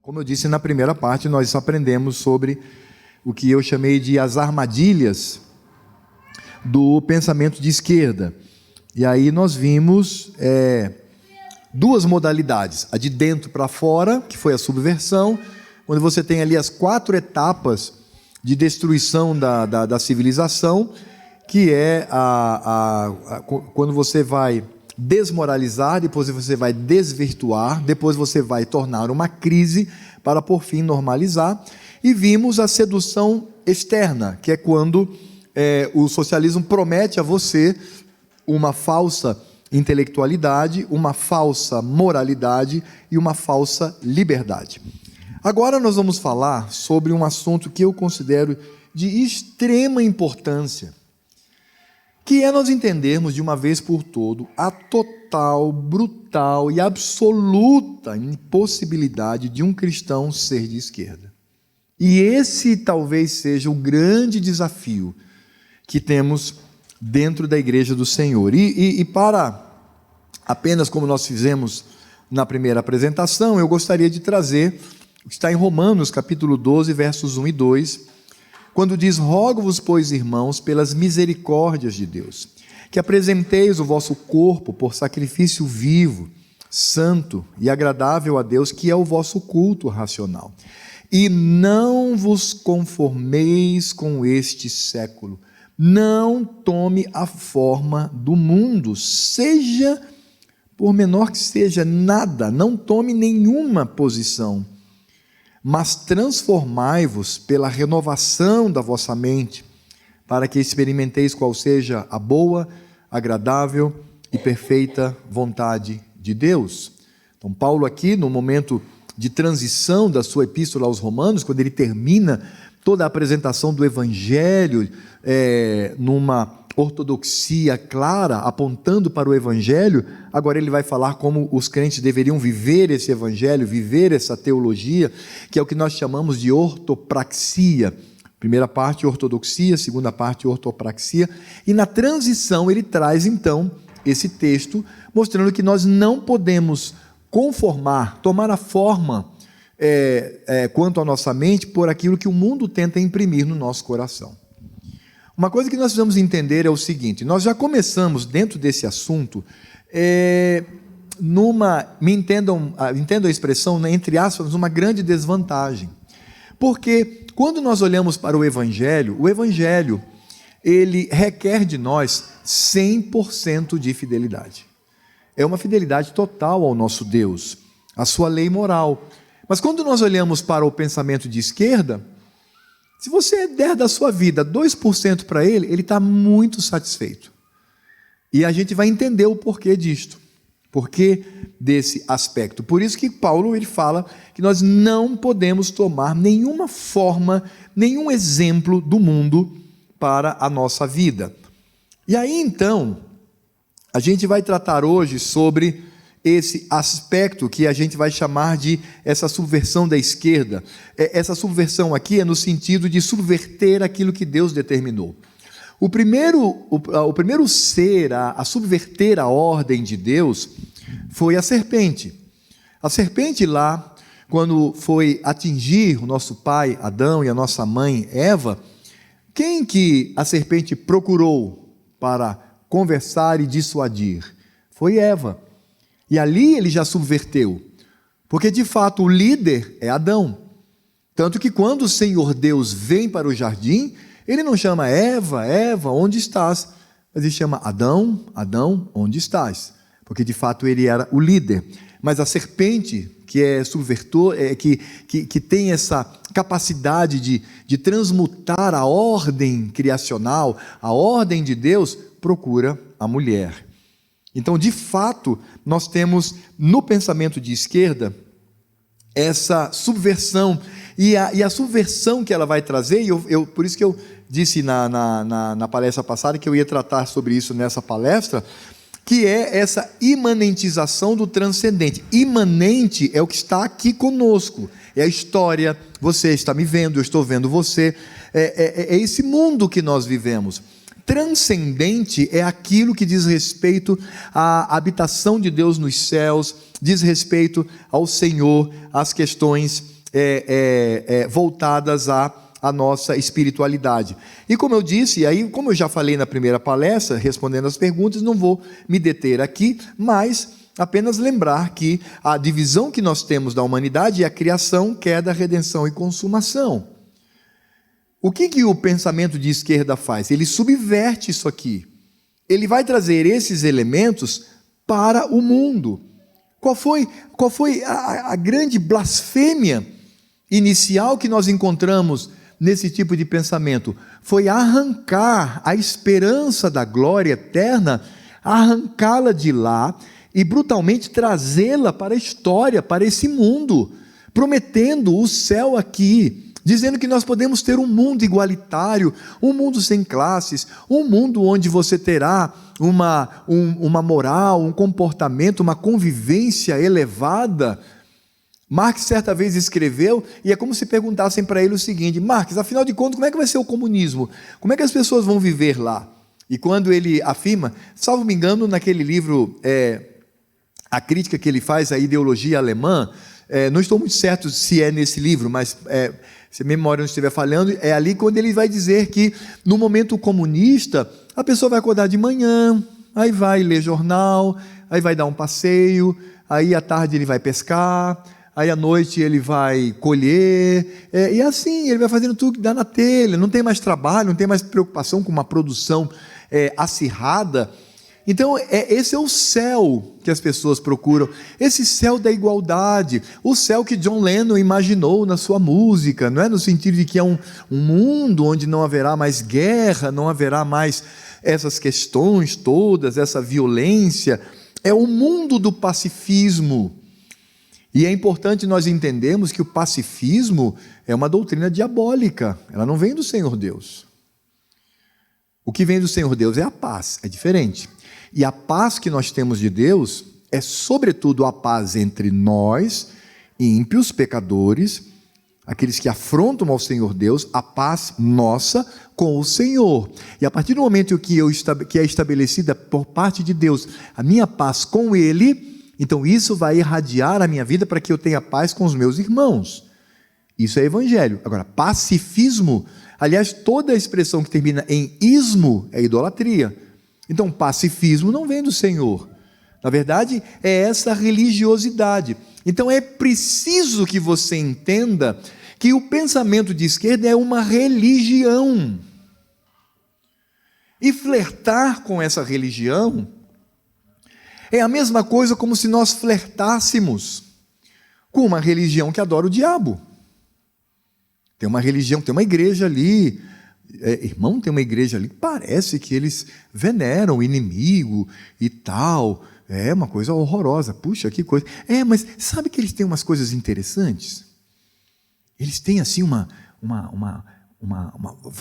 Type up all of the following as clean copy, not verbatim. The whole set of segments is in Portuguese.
Como eu disse na primeira parte, nós aprendemos sobre o que eu chamei de as armadilhas do pensamento de esquerda. E aí nós vimos duas modalidades, a de dentro para fora, que foi a subversão, onde você tem ali as 4 etapas de destruição da civilização, que é quando você vai desmoralizar, depois você vai desvirtuar, depois você vai tornar uma crise para por fim normalizar. E vimos a sedução externa, que é quando o socialismo promete a você uma falsa intelectualidade, uma falsa moralidade e uma falsa liberdade. Agora nós vamos falar sobre um assunto que eu considero de extrema importância, que é nós entendermos de uma vez por todo a total, brutal e absoluta impossibilidade de um cristão ser de esquerda. E esse talvez seja o grande desafio que temos dentro da Igreja do Senhor. E para, apenas como nós fizemos na primeira apresentação, eu gostaria de trazer o que está em Romanos, capítulo 12, versos 1 e 2, quando diz: rogo-vos, pois, irmãos, pelas misericórdias de Deus, que apresenteis o vosso corpo por sacrifício vivo, santo e agradável a Deus, que é o vosso culto racional. E não vos conformeis com este século, não tome a forma do mundo, seja, por menor que seja, nada, não tome nenhuma posição, mas transformai-vos pela renovação da vossa mente, para que experimenteis qual seja a boa, agradável e perfeita vontade de Deus. Então Paulo aqui, no momento de transição da sua epístola aos Romanos, quando ele termina toda a apresentação do Evangelho numa ortodoxia clara, apontando para o Evangelho, agora ele vai falar como os crentes deveriam viver esse Evangelho, viver essa teologia, que é o que nós chamamos de ortopraxia. Primeira parte, ortodoxia, segunda parte, ortopraxia, e na transição ele traz então esse texto, mostrando que nós não podemos conformar, tomar a forma quanto à nossa mente por aquilo que o mundo tenta imprimir no nosso coração. Uma coisa que nós precisamos entender é o seguinte: nós já começamos dentro desse assunto entendam a expressão, entre aspas, uma grande desvantagem. Porque quando nós olhamos para o Evangelho ele requer de nós 100% de fidelidade. É uma fidelidade total ao nosso Deus, à sua lei moral. Mas quando nós olhamos para o pensamento de esquerda, se você der da sua vida 2% para ele, ele está muito satisfeito. E a gente vai entender o porquê disto, porquê desse aspecto. Por isso que Paulo ele fala que nós não podemos tomar nenhuma forma, nenhum exemplo do mundo para a nossa vida. E aí então, a gente vai tratar hoje sobre esse aspecto que a gente vai chamar de essa subversão da esquerda. Essa subversão aqui é no sentido de subverter aquilo que Deus determinou. O primeiro ser a subverter a ordem de Deus foi a serpente. A serpente lá, quando foi atingir o nosso pai Adão e a nossa mãe Eva, quem que a serpente procurou para conversar e dissuadir? Foi Eva. E ali ele já subverteu, porque de fato o líder é Adão. Tanto que quando o Senhor Deus vem para o jardim, ele não chama Eva, Eva, onde estás? Mas ele chama Adão, Adão, onde estás? Porque de fato ele era o líder. Mas a serpente, que é subvertor, que tem essa capacidade de transmutar a ordem criacional, a ordem de Deus, procura a mulher. Então, de fato, nós temos no pensamento de esquerda essa subversão, e a subversão que ela vai trazer, por isso que eu disse na palestra passada que eu ia tratar sobre isso nessa palestra, que é essa imanentização do transcendente. Imanente é o que está aqui conosco, é a história, você está me vendo, eu estou vendo você, é esse mundo que nós vivemos. Transcendente é aquilo que diz respeito à habitação de Deus nos céus, diz respeito ao Senhor, às questões voltadas à nossa espiritualidade. E como eu disse, e aí, como eu já falei na primeira palestra, respondendo as perguntas, não vou me deter aqui, mas apenas lembrar que a divisão que nós temos da humanidade é a criação, queda, redenção e consumação. O que o pensamento de esquerda faz? Ele subverte isso aqui. Ele vai trazer esses elementos para o mundo. Qual foi a grande blasfêmia inicial que nós encontramos nesse tipo de pensamento? Foi arrancar a esperança da glória eterna, arrancá-la de lá e brutalmente trazê-la para a história, para esse mundo, prometendo o céu aqui, dizendo que nós podemos ter um mundo igualitário, um mundo sem classes, um mundo onde você terá uma moral, um comportamento, uma convivência elevada. Marx certa vez escreveu, e é como se perguntassem para ele o seguinte: Marx, afinal de contas, como é que vai ser o comunismo? Como é que as pessoas vão viver lá? E quando ele afirma, salvo me engano, naquele livro, a crítica que ele faz à ideologia alemã, não estou muito certo se é nesse livro, mas se a memória não estiver falhando, é ali quando ele vai dizer que no momento comunista, a pessoa vai acordar de manhã, aí vai ler jornal, aí vai dar um passeio, aí à tarde ele vai pescar, aí à noite ele vai colher, e assim ele vai fazendo tudo que dá na telha, não tem mais trabalho, não tem mais preocupação com uma produção acirrada. Então, esse é o céu que as pessoas procuram, esse céu da igualdade, o céu que John Lennon imaginou na sua música, não é? No sentido de que é um mundo onde não haverá mais guerra, não haverá mais essas questões todas, essa violência, é o mundo do pacifismo. E é importante nós entendermos que o pacifismo é uma doutrina diabólica, ela não vem do Senhor Deus. O que vem do Senhor Deus é a paz, é diferente. E a paz que nós temos de Deus é, sobretudo, a paz entre nós, ímpios, pecadores, aqueles que afrontam ao Senhor Deus, a paz nossa com o Senhor. E a partir do momento que é estabelecida por parte de Deus a minha paz com Ele, então isso vai irradiar a minha vida para que eu tenha paz com os meus irmãos. Isso é evangelho. Agora, pacifismo, aliás, toda a expressão que termina em ismo é idolatria. Então, pacifismo não vem do Senhor. Na verdade, é essa religiosidade. Então, é preciso que você entenda que o pensamento de esquerda é uma religião. E flertar com essa religião é a mesma coisa como se nós flertássemos com uma religião que adora o diabo. Tem uma religião, tem uma igreja ali, irmão, tem uma igreja ali, parece que eles veneram o inimigo e tal, é uma coisa horrorosa, puxa, que coisa. Mas sabe que eles têm umas coisas interessantes? Eles têm assim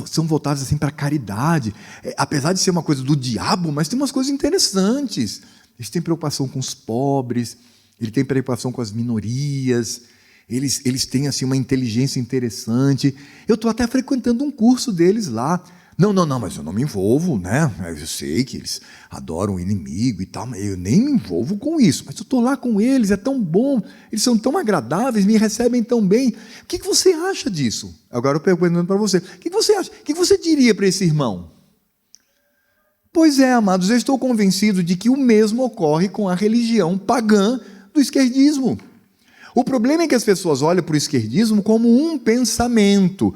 são voltados assim para a caridade, apesar de ser uma coisa do diabo, mas tem umas coisas interessantes. Eles têm preocupação com os pobres, eles têm preocupação com as minorias, eles têm assim uma inteligência interessante. Eu estou até frequentando um curso deles lá. Não, mas eu não me envolvo, né? Eu sei que eles adoram o inimigo e tal, mas eu nem me envolvo com isso. Mas eu estou lá com eles, é tão bom, eles são tão agradáveis, me recebem tão bem. O que você acha disso? Agora eu pergunto para você, o que você acha? O que você diria para esse irmão? Pois é, amados, eu estou convencido de que o mesmo ocorre com a religião pagã do esquerdismo. O problema é que as pessoas olham para o esquerdismo como um pensamento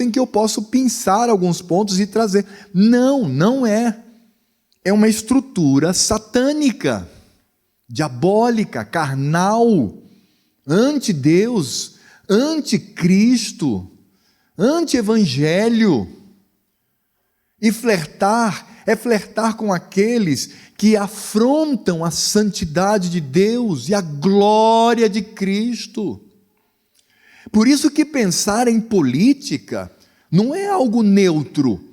em que eu posso pensar alguns pontos e trazer. Não é. É uma estrutura satânica, diabólica, carnal, anti-Deus, anti-Cristo, anti-evangelho. E flertar é flertar com aqueles que afrontam a santidade de Deus e a glória de Cristo. Por isso que pensar em política não é algo neutro.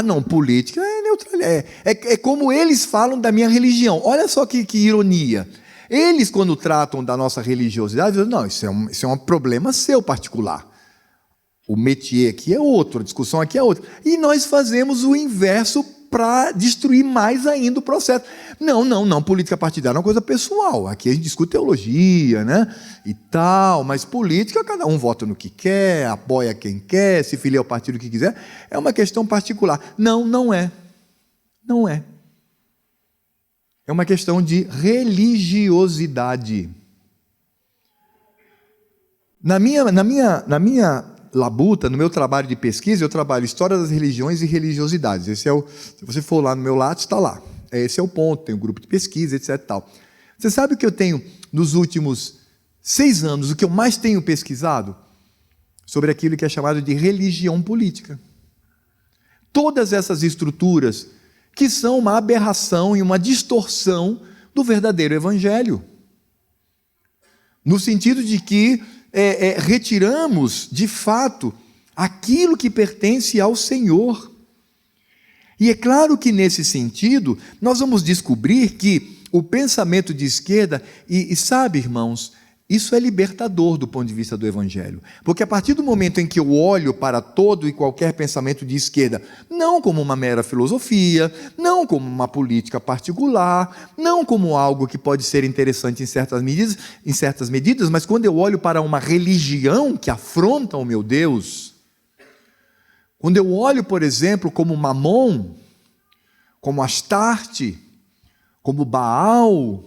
Não, política é neutral. É como eles falam da minha religião. Olha só que ironia. Eles, quando tratam da nossa religiosidade, dizem, não, isso é um problema seu particular. O métier aqui é outro, a discussão aqui é outra. E nós fazemos o inverso para destruir mais ainda o processo. Não, política partidária é uma coisa pessoal. Aqui a gente discute teologia, né? E tal, mas política, cada um vota no que quer, apoia quem quer, se filia ao partido que quiser. É uma questão particular. Não é. Não é. É uma questão de religiosidade. Na minha labuta, no meu trabalho de pesquisa, eu trabalho História das Religiões e Religiosidades. Se você for lá no meu Lattes, está lá. Esse é o ponto, tem um grupo de pesquisa, etc. Tal. Você sabe o que eu tenho, nos últimos 6 anos, o que eu mais tenho pesquisado? Sobre aquilo que é chamado de religião política. Todas essas estruturas que são uma aberração e uma distorção do verdadeiro evangelho. No sentido de que retiramos, de fato, aquilo que pertence ao Senhor. E é claro que, nesse sentido, nós vamos descobrir que o pensamento de esquerda, e sabe, irmãos, isso é libertador do ponto de vista do Evangelho. Porque a partir do momento em que eu olho para todo e qualquer pensamento de esquerda, não como uma mera filosofia, não como uma política particular, não como algo que pode ser interessante em certas medidas, mas quando eu olho para uma religião que afronta o meu Deus, quando eu olho, por exemplo, como Mamon, como Astarte, como Baal,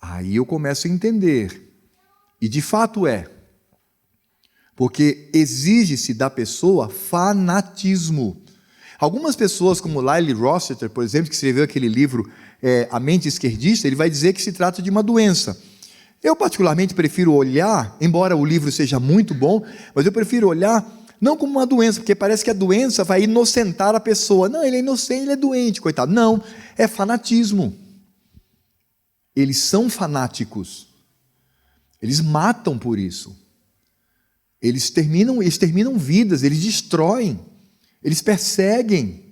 aí eu começo a entender. E de fato porque exige-se da pessoa fanatismo. Algumas pessoas, como Lyle Rossiter, por exemplo, que escreveu aquele livro A Mente Esquerdista, ele vai dizer que se trata de uma doença. Eu particularmente prefiro olhar, embora o livro seja muito bom, mas eu prefiro olhar não como uma doença, porque parece que a doença vai inocentar a pessoa. Não, ele é inocente, ele é doente, coitado. Não, é fanatismo. Eles são fanáticos. Eles matam por isso. Eles terminam vidas, eles destroem, eles perseguem.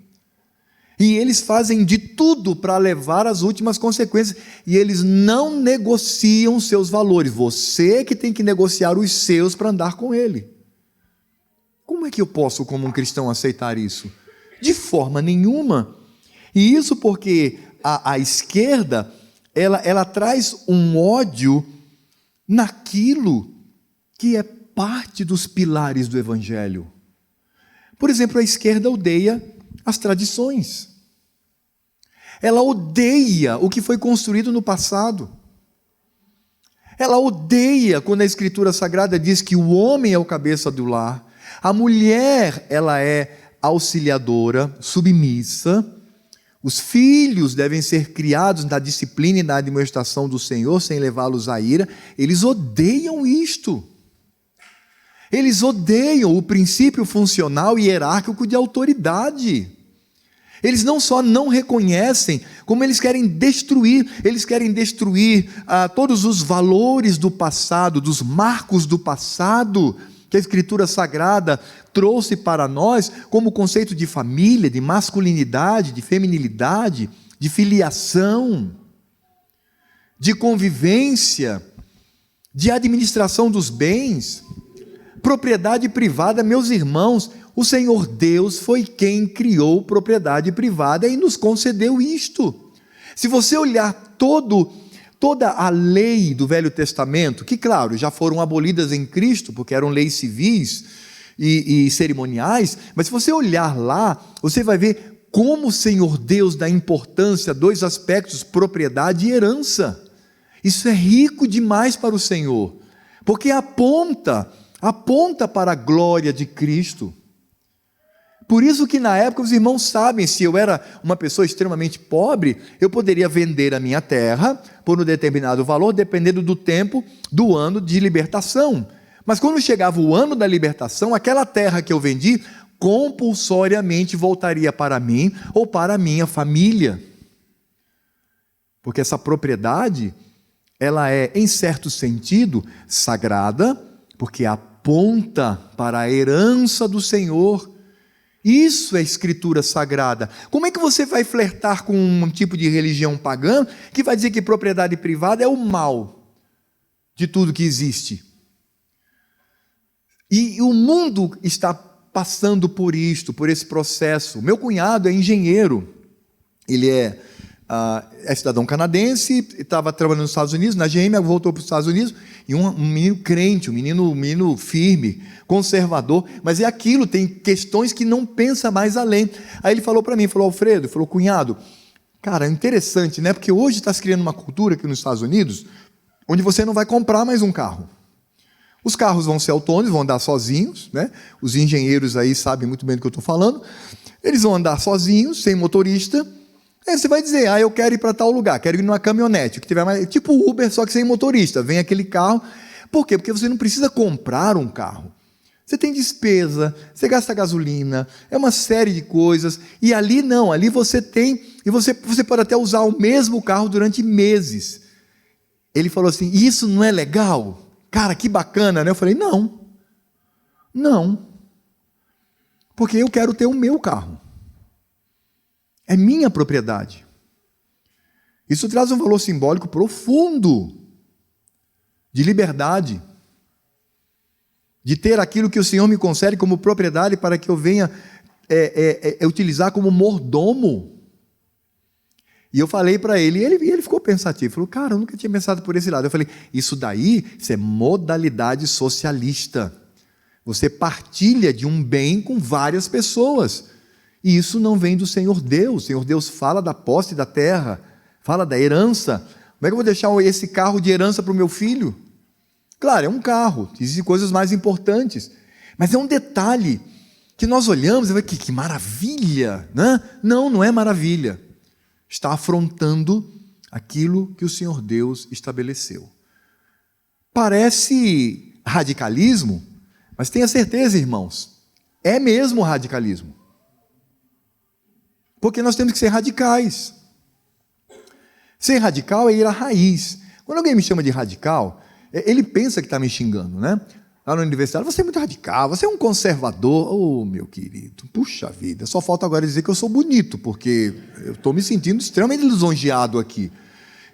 E eles fazem de tudo para levar às últimas consequências. E eles não negociam seus valores. Você que tem que negociar os seus para andar com ele. Como é que eu posso, como um cristão, aceitar isso? De forma nenhuma. E isso porque a esquerda, ela traz um ódio naquilo que é parte dos pilares do Evangelho. Por exemplo, a esquerda odeia as tradições. Ela odeia o que foi construído no passado. Ela odeia quando a Escritura Sagrada diz que o homem é o cabeça do lar, a mulher, ela é auxiliadora, submissa, os filhos devem ser criados na disciplina e na admoestação do Senhor, sem levá-los à ira. Eles odeiam isto. Eles odeiam o princípio funcional e hierárquico de autoridade. Eles não só não reconhecem, como eles querem destruir todos os valores do passado, dos marcos do passado, que a Escritura Sagrada trouxe para nós como conceito de família, de masculinidade, de feminilidade, de filiação, de convivência, de administração dos bens, propriedade privada. Meus irmãos, o Senhor Deus foi quem criou propriedade privada e nos concedeu isto. Se você olhar toda a lei do Velho Testamento, que claro, já foram abolidas em Cristo, porque eram leis civis e cerimoniais, mas se você olhar lá, você vai ver como o Senhor Deus dá importância a 2 aspectos, propriedade e herança. Isso é rico demais para o Senhor, porque aponta para a glória de Cristo. Por isso que na época os irmãos sabem, se eu era uma pessoa extremamente pobre, eu poderia vender a minha terra por um determinado valor, dependendo do tempo do ano de libertação. Mas quando chegava o ano da libertação, aquela terra que eu vendi, compulsoriamente voltaria para mim ou para a minha família. Porque essa propriedade, ela é, em certo sentido, sagrada, porque aponta para a herança do Senhor. Isso é Escritura Sagrada. Como é que você vai flertar com um tipo de religião pagã que vai dizer que propriedade privada é o mal de tudo que existe? E o mundo está passando por esse processo. Meu cunhado é engenheiro, ele é cidadão canadense, estava trabalhando nos Estados Unidos, na GM, voltou para os Estados Unidos, e um menino crente, um menino firme, conservador, mas é aquilo, tem questões que não pensa mais além. Aí ele falou para mim, Alfredo, cunhado, cara, é interessante, né? Porque hoje está se criando uma cultura aqui nos Estados Unidos, onde você não vai comprar mais um carro. Os carros vão ser autônomos, vão andar sozinhos, né? Os engenheiros aí sabem muito bem do que eu estou falando. Eles vão andar sozinhos, sem motorista. Aí você vai dizer, eu quero ir para tal lugar, quero ir numa caminhonete, que tiver mais, tipo Uber, só que sem motorista. Vem aquele carro. Por quê? Porque você não precisa comprar um carro. Você tem despesa, você gasta gasolina, é uma série de coisas. E ali não, ali você tem, e você pode até usar o mesmo carro durante meses. Ele falou assim, isso não é legal? Cara, que bacana, né? Eu falei, não. Porque eu quero ter o meu carro. É minha propriedade. Isso traz um valor simbólico profundo de liberdade, de ter aquilo que o Senhor me concede como propriedade para que eu venha utilizar como mordomo. E eu falei para ele, e ele ficou pensativo, falou, cara, eu nunca tinha pensado por esse lado. Eu falei, isso é modalidade socialista. Você partilha de um bem com várias pessoas. E isso não vem do Senhor Deus. O Senhor Deus fala da posse da terra, fala da herança. Como é que eu vou deixar esse carro de herança para o meu filho? Claro, é um carro, existem coisas mais importantes. Mas é um detalhe que nós olhamos e que maravilha, né? Não é maravilha. Está afrontando aquilo que o Senhor Deus estabeleceu. Parece radicalismo, mas tenha certeza, irmãos, é mesmo radicalismo. Porque nós temos que ser radicais. Ser radical é ir à raiz. Quando alguém me chama de radical, ele pensa que está me xingando, né? Lá na universidade, você é muito radical, você é um conservador. Oh, meu querido, puxa vida, só falta agora dizer que eu sou bonito, porque eu estou me sentindo extremamente lisonjeado aqui.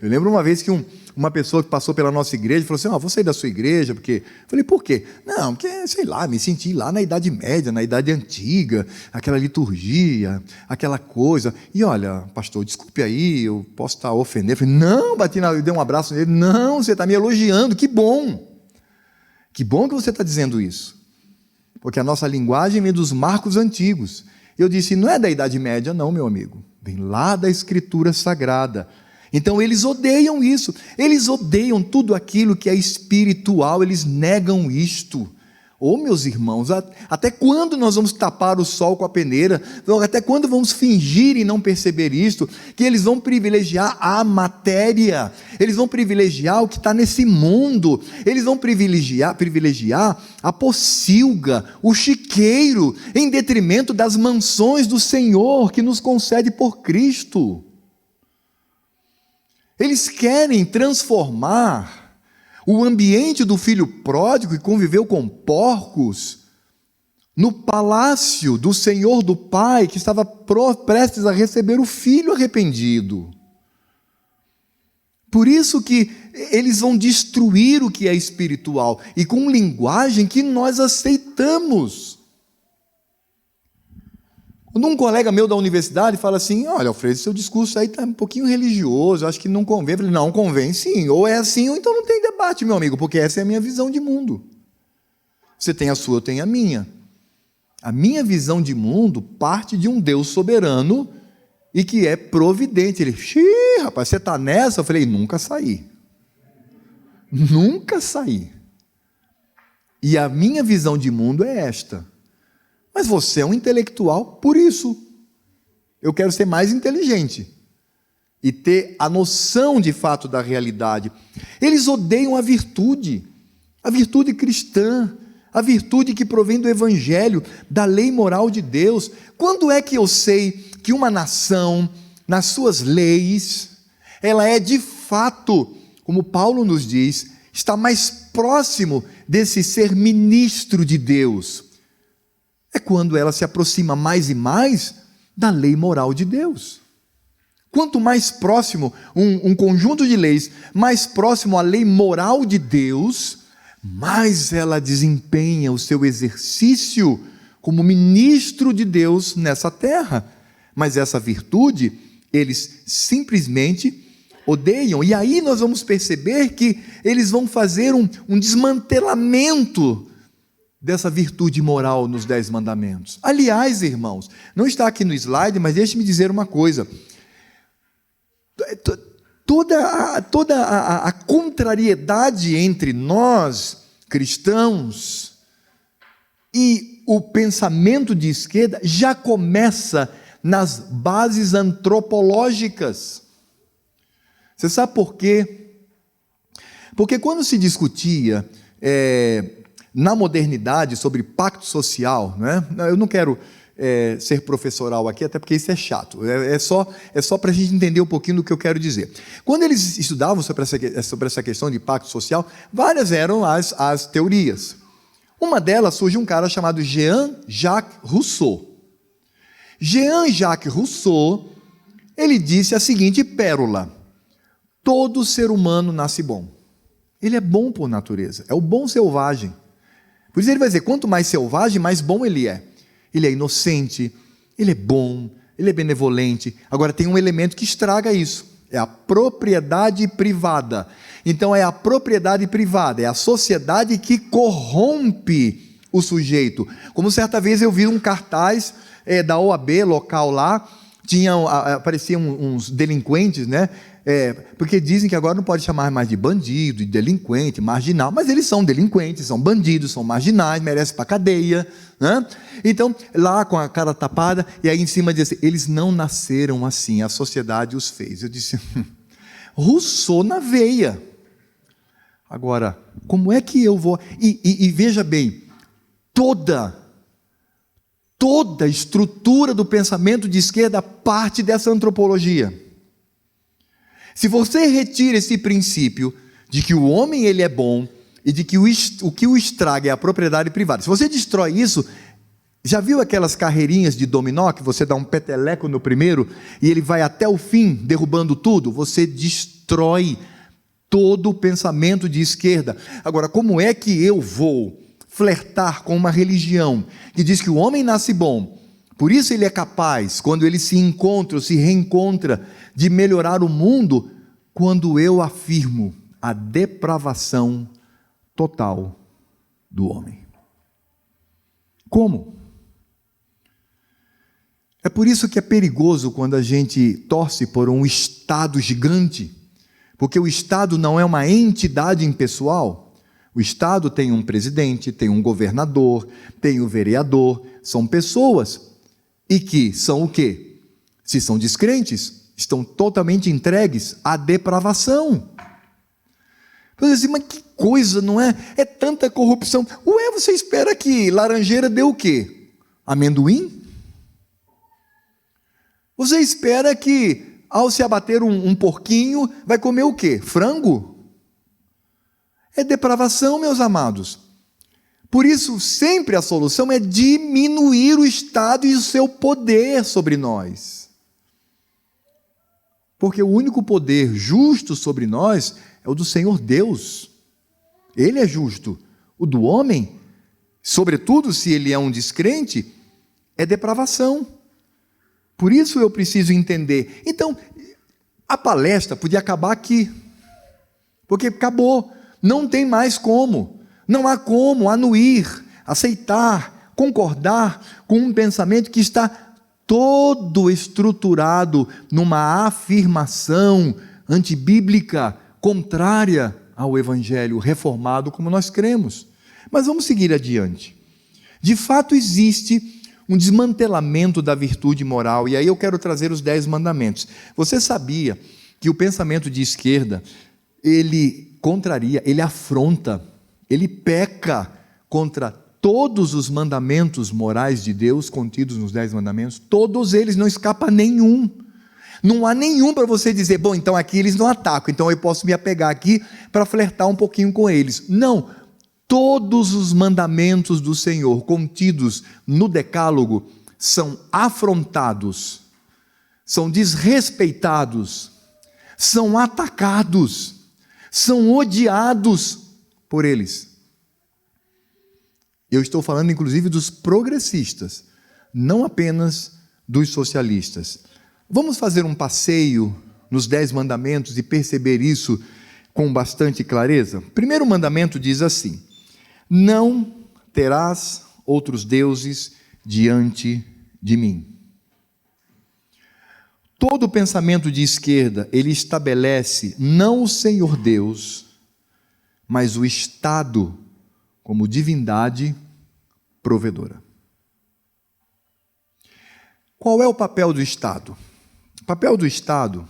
Eu lembro uma vez que uma pessoa que passou pela nossa igreja falou assim, vou sair da sua igreja, porque... Eu falei, por quê? Não, porque, sei lá, me senti lá na Idade Média, na Idade Antiga, aquela liturgia, aquela coisa. E olha, pastor, desculpe aí, eu posso estar ofendendo. Eu falei, não, eu dei um abraço nele. Não, você está me elogiando, que bom. Que bom que você está dizendo isso. Porque a nossa linguagem vem dos marcos antigos. Eu disse, não é da Idade Média não, meu amigo. Vem lá da Escritura Sagrada. Então eles odeiam isso, eles odeiam tudo aquilo que é espiritual, eles negam isto. Meus irmãos, até quando nós vamos tapar o sol com a peneira? Até quando vamos fingir e não perceber isto? Que eles vão privilegiar a matéria, eles vão privilegiar o que está nesse mundo, eles vão privilegiar a pocilga, o chiqueiro, em detrimento das mansões do Senhor que nos concede por Cristo. Eles querem transformar o ambiente do filho pródigo que conviveu com porcos no palácio do Senhor do Pai, que estava prestes a receber o filho arrependido. Por isso que eles vão destruir o que é espiritual, e com linguagem que nós aceitamos. Quando um colega meu da universidade fala assim, olha, Alfredo, seu discurso aí está um pouquinho religioso, acho que não convém. Eu falei, não, convém sim, ou é assim, ou então não tem debate, meu amigo, porque essa é a minha visão de mundo. Você tem a sua, eu tenho a minha. A minha visão de mundo parte de um Deus soberano e que é providente. Ele, rapaz, você está nessa? Eu falei, nunca saí. Nunca saí. E a minha visão de mundo é esta. Mas você é um intelectual, por isso. Eu quero ser mais inteligente e ter a noção de fato da realidade. Eles odeiam a virtude cristã, a virtude que provém do Evangelho, da lei moral de Deus. Quando é que eu sei que uma nação, nas suas leis, ela é de fato, como Paulo nos diz, está mais próximo desse ser ministro de Deus? É quando ela se aproxima mais e mais da lei moral de Deus. Quanto mais próximo um conjunto de leis, mais próximo à lei moral de Deus, mais ela desempenha o seu exercício como ministro de Deus nessa terra. Mas essa virtude, eles simplesmente odeiam. E aí nós vamos perceber que eles vão fazer um desmantelamento dessa virtude moral nos 10 mandamentos. Aliás, irmãos, não está aqui no slide, mas deixe-me dizer uma coisa. Toda a contrariedade entre nós, cristãos, e o pensamento de esquerda já começa nas bases antropológicas. Você sabe por quê? Porque quando se discutia na modernidade sobre pacto social, né? Eu não quero ser professoral aqui, até porque isso é chato, é só para a gente entender um pouquinho do que eu quero dizer. Quando eles estudavam sobre essa questão de pacto social, várias eram as teorias. Uma delas surge um cara chamado Jean-Jacques Rousseau. Jean-Jacques Rousseau, ele disse a seguinte pérola: todo ser humano nasce bom. Ele é bom por natureza, é o bom selvagem. Por isso ele vai dizer, quanto mais selvagem, mais bom ele é. Ele é inocente, ele é bom, ele é benevolente. Agora tem um elemento que estraga isso, é a propriedade privada. Então é a propriedade privada, é a sociedade que corrompe o sujeito. Como certa vez eu vi um cartaz da OAB local lá, apareciam uns delinquentes, né? Porque dizem que agora não pode chamar mais de bandido, de delinquente, marginal, mas eles são delinquentes, são bandidos, são marginais, merecem para cadeia, né? Então, lá com a cara tapada, e aí em cima diz assim, eles não nasceram assim, a sociedade os fez. Eu disse, Rousseau na veia. Agora, como é que eu vou... E veja bem, toda a estrutura do pensamento de esquerda parte dessa antropologia. Se você retira esse princípio de que o homem ele é bom e de que o que o estraga é a propriedade privada, se você destrói isso, já viu aquelas carreirinhas de dominó que você dá um peteleco no primeiro e ele vai até o fim derrubando tudo? Você destrói todo o pensamento de esquerda. Agora, como é que eu vou flertar com uma religião que diz que o homem nasce bom, por isso ele é capaz, quando ele se encontra ou se reencontra, de melhorar o mundo, quando eu afirmo a depravação total do homem? Como? É por isso que é perigoso quando a gente torce por um Estado gigante, porque o Estado não é uma entidade impessoal. O Estado tem um presidente, tem um governador, tem um vereador, são pessoas, e que são o quê? Se são descrentes, estão totalmente entregues à depravação. Você diz, mas que coisa, não é? É tanta corrupção. Ué, você espera que laranjeira dê o quê? Amendoim? Você espera que, ao se abater um porquinho, vai comer o quê? Frango? É depravação, meus amados. Por isso, sempre a solução é diminuir o Estado e o seu poder sobre nós. Porque o único poder justo sobre nós é o do Senhor Deus. Ele é justo. O do homem, sobretudo se ele é um descrente, é depravação. Por isso eu preciso entender. Então, a palestra podia acabar aqui. Porque acabou. Não tem mais como. Não há como anuir, aceitar, concordar com um pensamento que está todo estruturado numa afirmação antibíblica, contrária ao Evangelho reformado como nós cremos. Mas vamos seguir adiante. De fato existe um desmantelamento da virtude moral, e aí eu quero trazer os 10 mandamentos. Você sabia que o pensamento de esquerda, ele contraria, ele afronta, ele peca contra todos os mandamentos morais de Deus contidos nos 10 mandamentos? Todos eles, não escapa nenhum. Não há nenhum para você dizer, bom, então aqui eles não atacam, então eu posso me apegar aqui para flertar um pouquinho com eles. Não, todos os mandamentos do Senhor contidos no Decálogo são afrontados, são desrespeitados, são atacados, são odiados por eles. Eu estou falando, inclusive, dos progressistas, não apenas dos socialistas. Vamos fazer um passeio nos 10 mandamentos e perceber isso com bastante clareza? O primeiro mandamento diz assim: não terás outros deuses diante de mim. Todo pensamento de esquerda, ele estabelece não o Senhor Deus, mas o Estado como divindade provedora. Qual é o papel do Estado? O papel do Estado,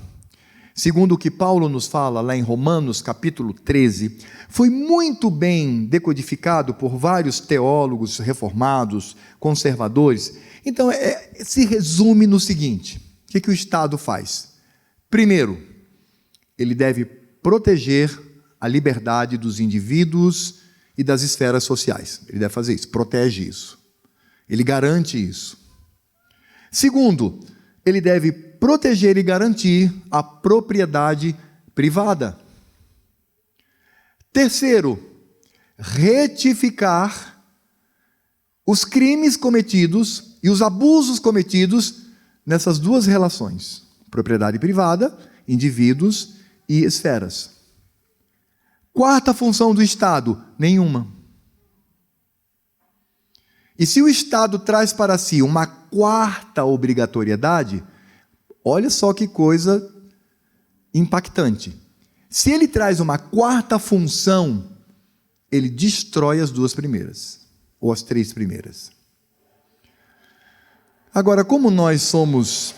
segundo o que Paulo nos fala lá em Romanos capítulo 13, foi muito bem decodificado por vários teólogos reformados, conservadores. Então, se resume no seguinte: o que o Estado faz? Primeiro, ele deve proteger a liberdade dos indivíduos e das esferas sociais. Ele deve fazer isso, protege isso. Ele garante isso. Segundo, ele deve proteger e garantir a propriedade privada. Terceiro, retificar os crimes cometidos e os abusos cometidos nessas duas relações: propriedade privada, indivíduos e esferas. Quarta função do Estado: nenhuma. E se o Estado traz para si uma quarta obrigatoriedade, olha só que coisa impactante. Se ele traz uma quarta função, ele destrói as duas primeiras, ou as três primeiras. Agora, como nós somos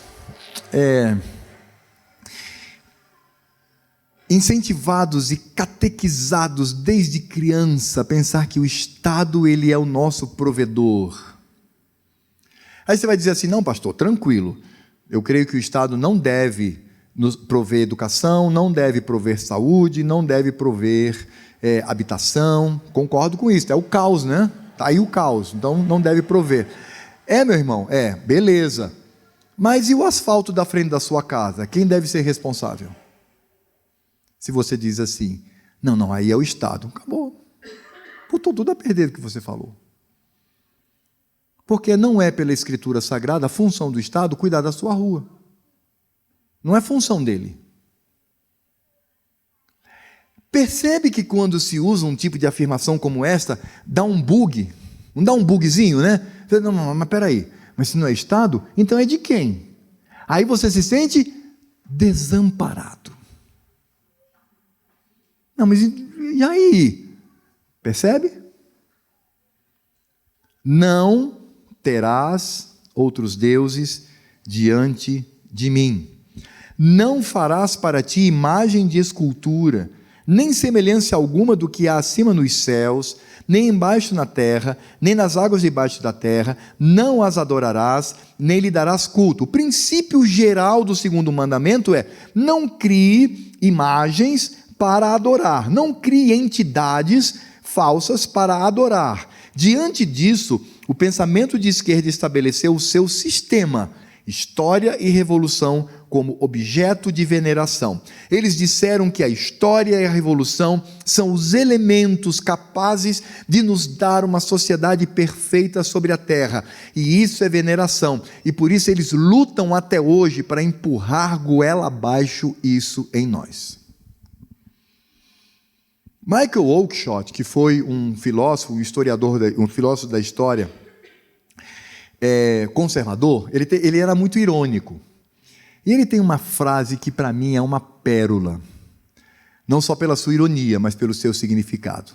incentivados e catequizados desde criança a pensar que o Estado, ele é o nosso provedor. Aí você vai dizer assim: não, pastor, tranquilo, eu creio que o Estado não deve nos prover educação, não deve prover saúde, não deve prover habitação. Concordo com isso, é o caos, né? Está aí o caos, então não deve prover. Meu irmão, beleza. Mas e o asfalto da frente da sua casa? Quem deve ser responsável? Se você diz assim: não, aí é o Estado. Acabou. Botou tudo a perder do que você falou. Porque não é pela Escritura Sagrada a função do Estado cuidar da sua rua. Não é função dele. Percebe que quando se usa um tipo de afirmação como esta, dá um bug. Não dá um bugzinho, né? Não, mas peraí. Mas se não é Estado, então é de quem? Aí você se sente desamparado. Não, mas e aí? Percebe? Não terás outros deuses diante de mim. Não farás para ti imagem de escultura, nem semelhança alguma do que há acima nos céus, nem embaixo na terra, nem nas águas debaixo da terra. Não as adorarás, nem lhe darás culto. O princípio geral do segundo mandamento é: não crie imagens para adorar, não crie entidades falsas para adorar. Diante disso, o pensamento de esquerda estabeleceu o seu sistema, história e revolução, como objeto de veneração. Eles disseram que a história e a revolução são os elementos capazes de nos dar uma sociedade perfeita sobre a terra, e isso é veneração, e por isso eles lutam até hoje para empurrar goela abaixo isso em nós. Michael Oakeshott, que foi um filósofo, um historiador, um filósofo da história, conservador, ele era muito irônico. E ele tem uma frase que para mim é uma pérola, não só pela sua ironia, mas pelo seu significado.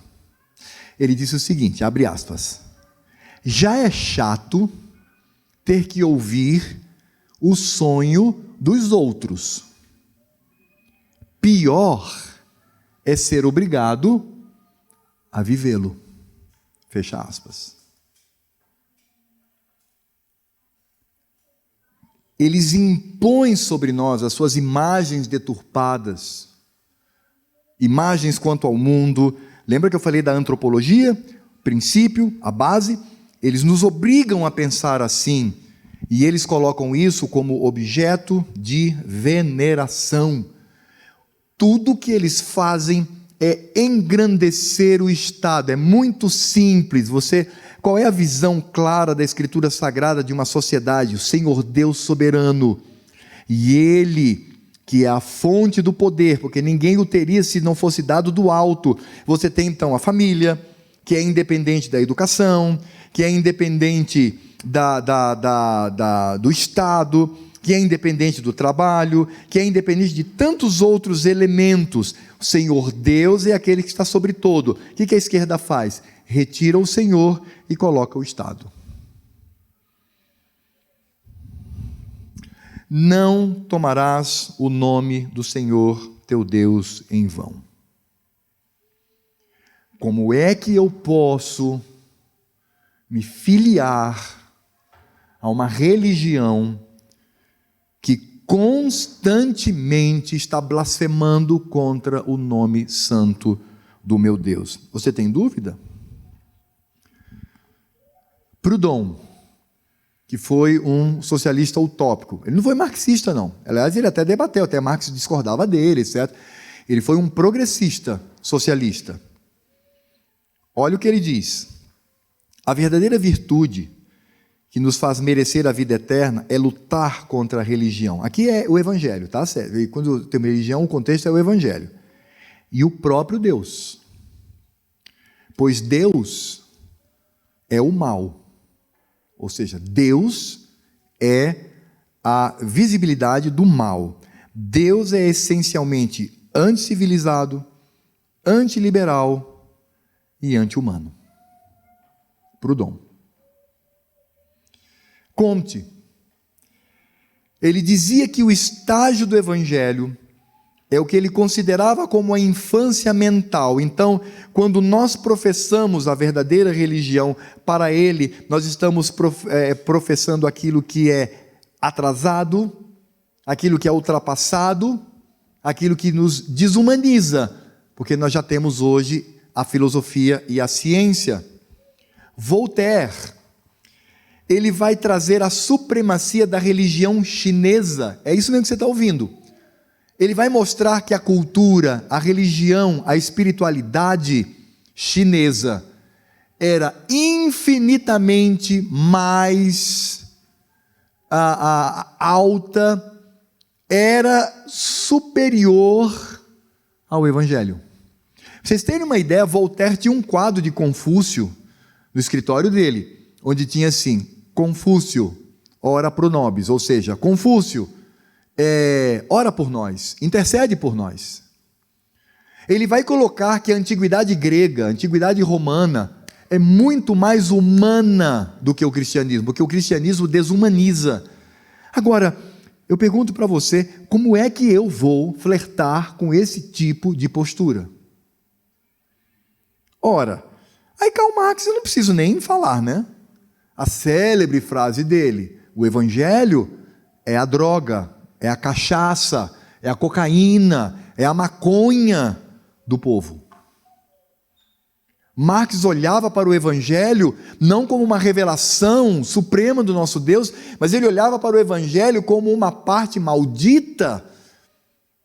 Ele disse o seguinte, abre aspas: já é chato ter que ouvir o sonho dos outros. Pior é ser obrigado a vivê-lo. Fecha aspas. Eles impõem sobre nós as suas imagens deturpadas, imagens quanto ao mundo. Lembra que eu falei da antropologia? O princípio, a base. Eles nos obrigam a pensar assim, e eles colocam isso como objeto de veneração. Tudo que eles fazem é engrandecer o Estado. É muito simples. Você qual é a visão clara da Escritura Sagrada de uma sociedade? O Senhor Deus soberano, e Ele, que é a fonte do poder, porque ninguém o teria se não fosse dado do alto. Você tem então a família, que é independente da educação, que é independente do Estado, que é independente do trabalho, que é independente de tantos outros elementos. O Senhor Deus é aquele que está sobre todo. O que a esquerda faz? Retira o Senhor e coloca o Estado. Não tomarás o nome do Senhor teu Deus em vão. Como é que eu posso me filiar a uma religião que constantemente está blasfemando contra o nome santo do meu Deus? Você tem dúvida? Proudhon, que foi um socialista utópico, ele não foi marxista não, aliás ele até debateu, até Marx discordava dele, etc. Ele foi um progressista socialista. Olha o que ele diz: a verdadeira virtude que nos faz merecer a vida eterna é lutar contra a religião. Aqui é o Evangelho, tá certo? E quando tem religião, o contexto é o Evangelho. E o próprio Deus. Pois Deus é o mal. Ou seja, Deus é a visibilidade do mal. Deus é essencialmente anticivilizado, antiliberal e anti-humano. Proudhon. Comte, ele dizia que o estágio do Evangelho é o que ele considerava como a infância mental. Então, quando nós professamos a verdadeira religião, para ele, nós estamos professando aquilo que é atrasado, aquilo que é ultrapassado, aquilo que nos desumaniza, porque nós já temos hoje a filosofia e a ciência. Voltaire, ele vai trazer a supremacia da religião chinesa. É isso mesmo que você está ouvindo. Ele vai mostrar que a cultura, a religião, a espiritualidade chinesa era infinitamente mais alta, era superior ao Evangelho. Pra vocês terem uma ideia, Voltaire tinha um quadro de Confúcio no escritório dele, onde tinha assim: Confúcio, ora pro nobis, ou seja, Confúcio, ora por nós, intercede por nós. Ele vai colocar que a antiguidade grega, a antiguidade romana, é muito mais humana do que o cristianismo, porque o cristianismo desumaniza. Agora, eu pergunto para você, como é que eu vou flertar com esse tipo de postura? Ora, aí Karl Marx eu não preciso nem falar, né? A célebre frase dele: o Evangelho é a droga, é a cachaça, é a cocaína, é a maconha do povo. Marx olhava para o Evangelho não como uma revelação suprema do nosso Deus, mas ele olhava para o Evangelho como uma parte maldita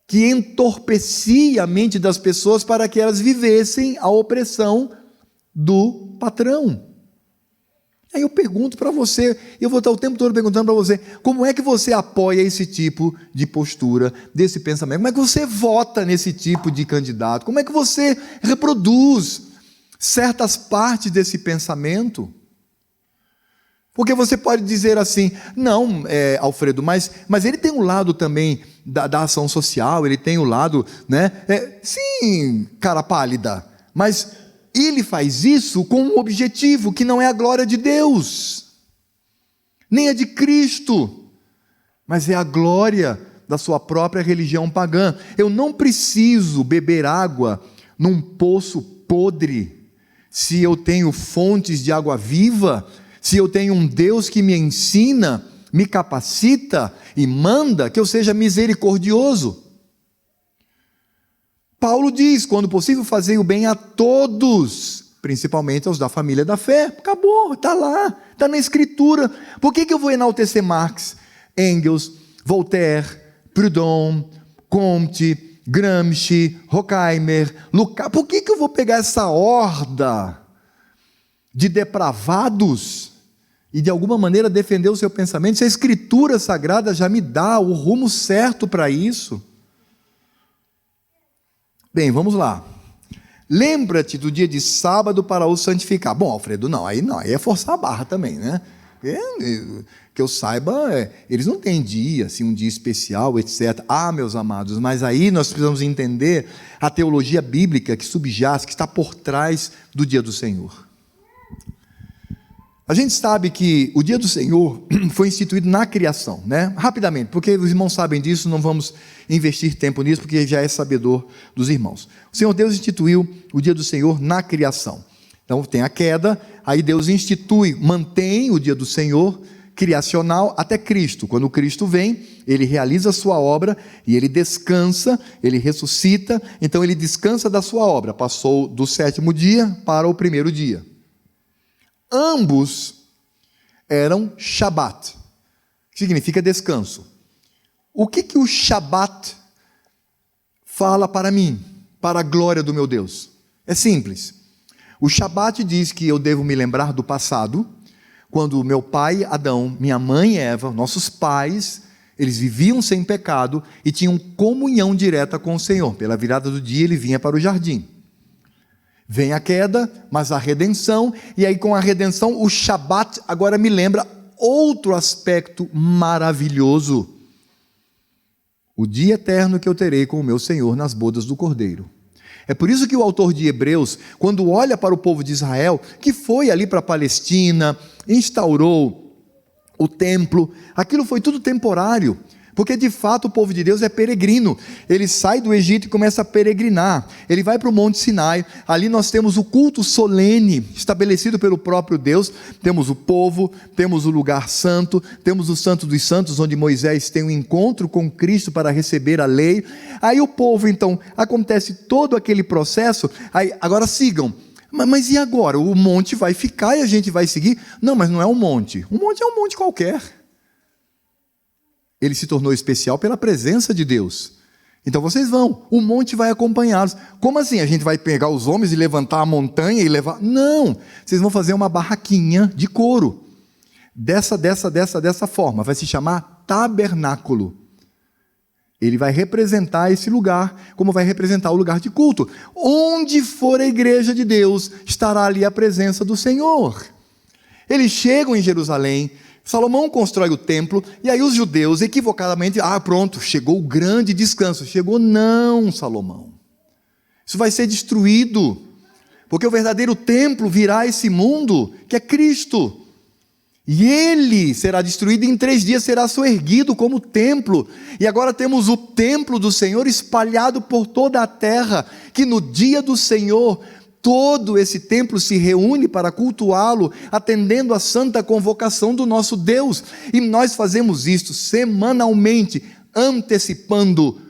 que entorpecia a mente das pessoas para que elas vivessem a opressão do patrão. Aí eu pergunto para você, eu vou estar o tempo todo perguntando para você, como é que você apoia esse tipo de postura, desse pensamento? Como é que você vota nesse tipo de candidato? Como é que você reproduz certas partes desse pensamento? Porque você pode dizer assim, não, Alfredo, mas ele tem um lado também da ação social, ele tem um lado, né? Sim, cara pálida, mas ele faz isso com um objetivo que não é a glória de Deus, nem a de Cristo, mas é a glória da sua própria religião pagã. Eu não preciso beber água num poço podre, se eu tenho fontes de água viva, se eu tenho um Deus que me ensina, me capacita e manda que eu seja misericordioso. Paulo diz, quando possível, fazei o bem a todos, principalmente aos da família da fé. Acabou, está lá, está na Escritura. Por que eu vou enaltecer Marx, Engels, Voltaire, Proudhon, Comte, Gramsci, Horkheimer, Lukács? Por que eu vou pegar essa horda de depravados e de alguma maneira defender o seu pensamento, se a Escritura Sagrada já me dá o rumo certo para isso. Bem, vamos lá. Lembra-te do dia de sábado para o santificar. Bom, Alfredo, não, aí é forçar a barra também, né? Que eu saiba, eles não têm dia, assim, um dia especial, etc. Ah, meus amados, mas aí nós precisamos entender a teologia bíblica que subjaz, que está por trás do dia do Senhor. A gente sabe que o dia do Senhor foi instituído na criação, né? Rapidamente, porque os irmãos sabem disso, não vamos investir tempo nisso, porque já é sabedor dos irmãos. O Senhor Deus instituiu o dia do Senhor na criação. Então tem a queda, aí Deus institui, mantém o dia do Senhor criacional até Cristo. Quando Cristo vem, ele realiza a sua obra e ele descansa, ele ressuscita, então ele descansa da sua obra. Passou do 7º dia para o 1º dia. Ambos eram Shabat, que significa descanso. O que o Shabat fala para mim, para a glória do meu Deus? É simples. O Shabat diz que eu devo me lembrar do passado, quando meu pai Adão, minha mãe Eva, nossos pais, eles viviam sem pecado e tinham comunhão direta com o Senhor. Pela virada do dia ele vinha para o jardim. Vem a queda, mas a redenção, e aí com a redenção o Shabat agora me lembra outro aspecto maravilhoso. O dia eterno que eu terei com o meu Senhor nas bodas do Cordeiro. É por isso que o autor de Hebreus, quando olha para o povo de Israel, que foi ali para a Palestina, instaurou o templo, aquilo foi tudo temporário, porque de fato o povo de Deus é peregrino. Ele sai do Egito e começa a peregrinar, ele vai para o Monte Sinai, ali nós temos o culto solene, estabelecido pelo próprio Deus, temos o povo, temos o lugar santo, temos o Santo dos Santos, onde Moisés tem um encontro com Cristo para receber a lei, aí o povo então, acontece todo aquele processo, aí, agora sigam, mas e agora? O monte vai ficar e a gente vai seguir? Não, mas não é um monte é um monte qualquer. Ele se tornou especial pela presença de Deus. Então vocês vão, o monte vai acompanhá-los. Como assim? A gente vai pegar os homens e levantar a montanha e levar? Não, vocês vão fazer uma barraquinha de couro. Dessa forma, vai se chamar tabernáculo. Ele vai representar esse lugar, como vai representar o lugar de culto. Onde for a igreja de Deus, estará ali a presença do Senhor. Eles chegam em Jerusalém, Salomão constrói o templo, e aí os judeus equivocadamente, pronto, chegou o grande descanso. Chegou não, Salomão. Isso vai ser destruído, porque o verdadeiro templo virá a esse mundo, que é Cristo. E ele será destruído e em 3 dias será soerguido como templo. E agora temos o templo do Senhor espalhado por toda a terra, que no dia do Senhor todo esse templo se reúne para cultuá-lo, atendendo à santa convocação do nosso Deus. E nós fazemos isto semanalmente, antecipando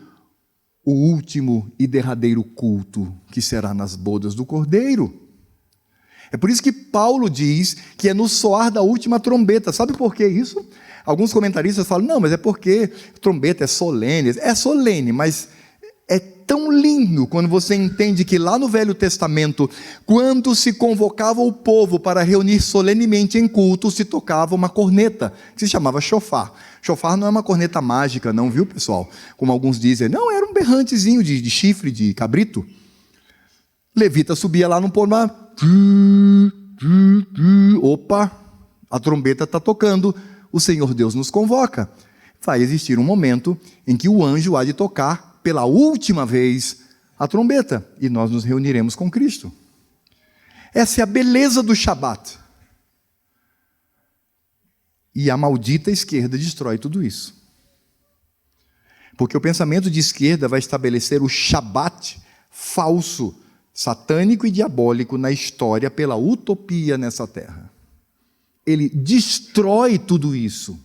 o último e derradeiro culto, que será nas bodas do Cordeiro. É por isso que Paulo diz que é no soar da última trombeta. Sabe por que isso? Alguns comentaristas falam, não, mas é porque trombeta é solene. É solene, mas é tão lindo quando você entende que lá no Velho Testamento, quando se convocava o povo para reunir solenemente em culto, se tocava uma corneta, que se chamava shofar. Shofar não é uma corneta mágica não, viu pessoal? Como alguns dizem, não, era um berrantezinho de chifre de cabrito. Levita subia lá no pomar, opa, a trombeta está tocando, o Senhor Deus nos convoca. Vai existir um momento em que o anjo há de tocar pela última vez a trombeta, e nós nos reuniremos com Cristo. Essa é a beleza do Shabat. E a maldita esquerda destrói tudo isso. Porque o pensamento de esquerda vai estabelecer o Shabat falso, satânico e diabólico na história pela utopia nessa terra. Ele destrói tudo isso